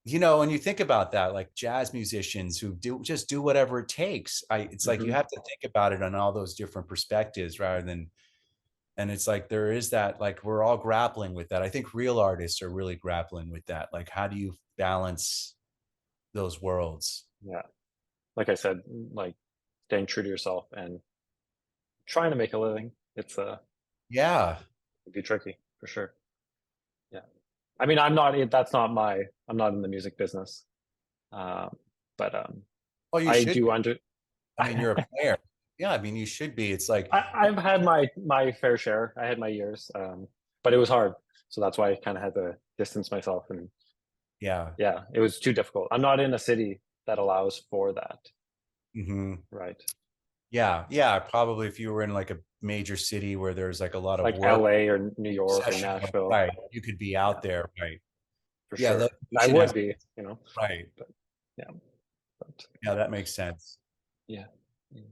when you think about that, like jazz musicians who do whatever it takes, it's like you have to think about it on all those different perspectives, rather than, and it's like there is that, like, we're all grappling with that. I think real artists are really grappling with that. Like, how do you balance those worlds? Yeah. Like I said, like staying true to yourself and trying to make a living. Yeah. It'd be tricky for sure. Yeah. I mean, I'm not. That's not my. I'm not in the music business. But Oh, you I should do be. under. I mean, you're a player. Yeah, I mean, you should be. It's like, I've had my fair share. I had my years, but it was hard. So that's why I kind of had to distance myself. And yeah. yeah, it was too difficult. I'm not in a city that allows for that. Hmm. Right. Yeah. Yeah. Probably if you were in like a major city where there's like a lot of Like work LA or New York or session, Nashville. right? You could be Yeah, out there, right? for Yeah. sure. I Location would has, be, right. but yeah, but Yeah, that makes sense. yeah. Yeah.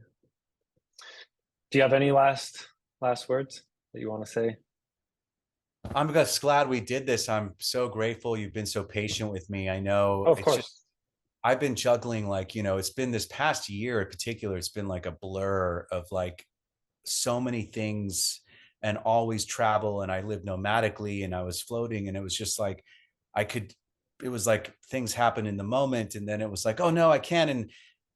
Do you have any last words that you want to say? I'm just glad we did this. I'm so grateful you've been so patient with me. I know Oh, of it's just, course. I've been juggling, like, it's been this past year in particular, it's been like a blur of like so many things, and always travel, and I live nomadically, and I was floating, and it was just like I could it was like things happen in the moment, and then it was like, oh no, I can't.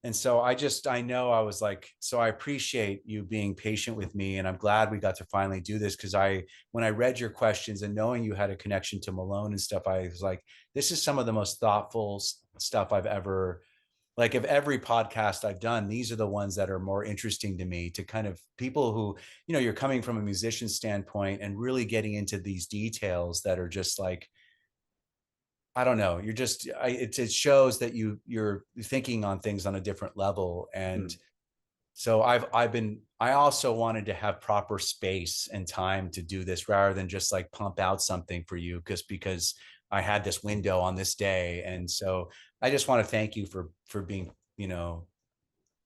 And so I know I was like, so I appreciate you being patient with me, and I'm glad we got to finally do this, because when I read your questions and knowing you had a connection to Malone and stuff, I was like, this is some of the most thoughtful stuff I've ever, like, of every podcast I've done, these are the ones that are more interesting to me, to kind of people who, you're coming from a musician standpoint and really getting into these details that are just like, I don't know, you're just, it shows that you're thinking on things on a different level. And Mm. so I also wanted to have proper space and time to do this, rather than just like pump out something for you, because I had this window on this day. And so I just want to thank you for being,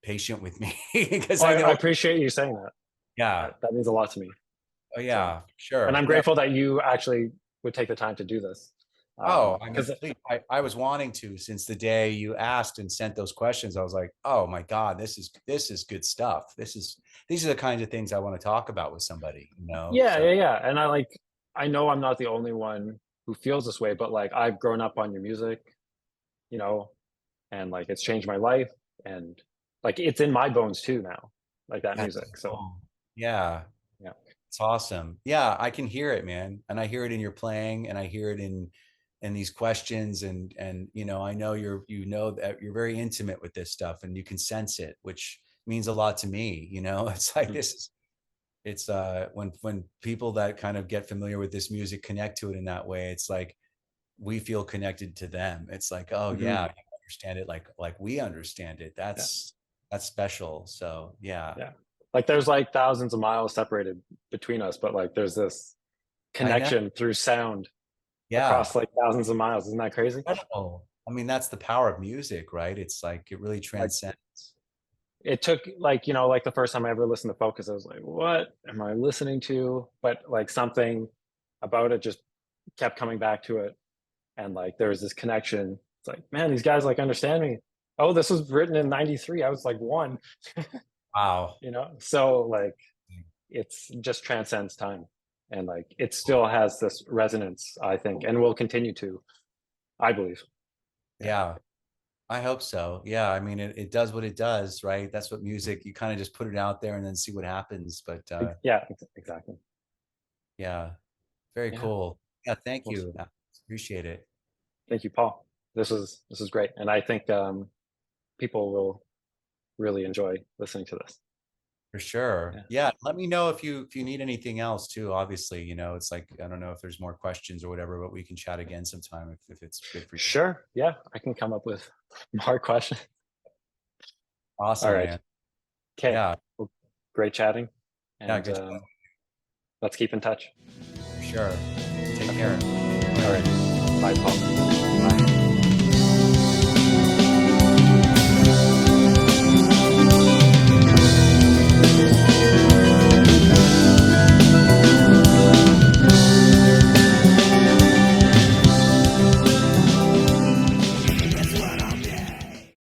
patient with me, because Oh, I I know, appreciate you saying that. yeah, That means a lot to me. oh So, yeah, and sure, I'm yeah. grateful that you actually would take the time to do this. Oh, I mean, Because please, I was wanting to, since the day you asked and sent those questions. I was like, oh my God, this is good stuff. These are the kinds of things I want to talk about with somebody, yeah, so yeah, yeah. And I know I'm not the only one who feels this way, but like I've grown up on your music, you know, and like it's changed my life, and like it's in my bones too now, like that that's music. So cool. Yeah. yeah. It's awesome. Yeah, I can hear it, man. And I hear it in your playing, and I hear it in these questions, and I know that you're very intimate with this stuff, and you can sense it, which means a lot to me. It's like, Mm. when people that kind of get familiar with this music connect to it in that way, it's like we feel connected to them. It's like, oh yeah, Hmm. you understand it like we understand it. Yeah, That's special. So yeah. yeah. Like there's like thousands of miles separated between us, but like there's this I know. connection through sound Yeah. across like thousands of miles. Isn't that crazy? Incredible. I mean, that's the power of music, right? It's like it really Like transcends. it took like, like the first time I ever listened to Focus, I was like, what am I listening to? But like something about it just kept coming back to it. And like there was this connection. It's like, man, these guys like understand me. Oh, this was written in 93. I was like one, Wow. So like it's just transcends time. And like it still has this resonance, I think, and will continue to, I believe. Yeah. Yeah, I hope so. Yeah, I mean, it does what it does, right? That's what music, you kind of just put it out there and then see what happens. But Yeah, exactly. yeah, very Yeah. cool. Yeah, thank Well, you. I appreciate it. thank you, Paul. This is great. And I think people will really enjoy listening to this. For sure. Yeah. Yeah, let me know if you need anything else too. Obviously, it's like, I don't know if there's more questions or whatever, but we can chat again sometime if it's good for you. Sure. Yeah, I can come up with more questions. All Awesome, right. man. Okay. Yeah, Well, great chatting. yeah, And good. let's keep in touch. For sure. Take Okay. care. All right. Bye, Paul.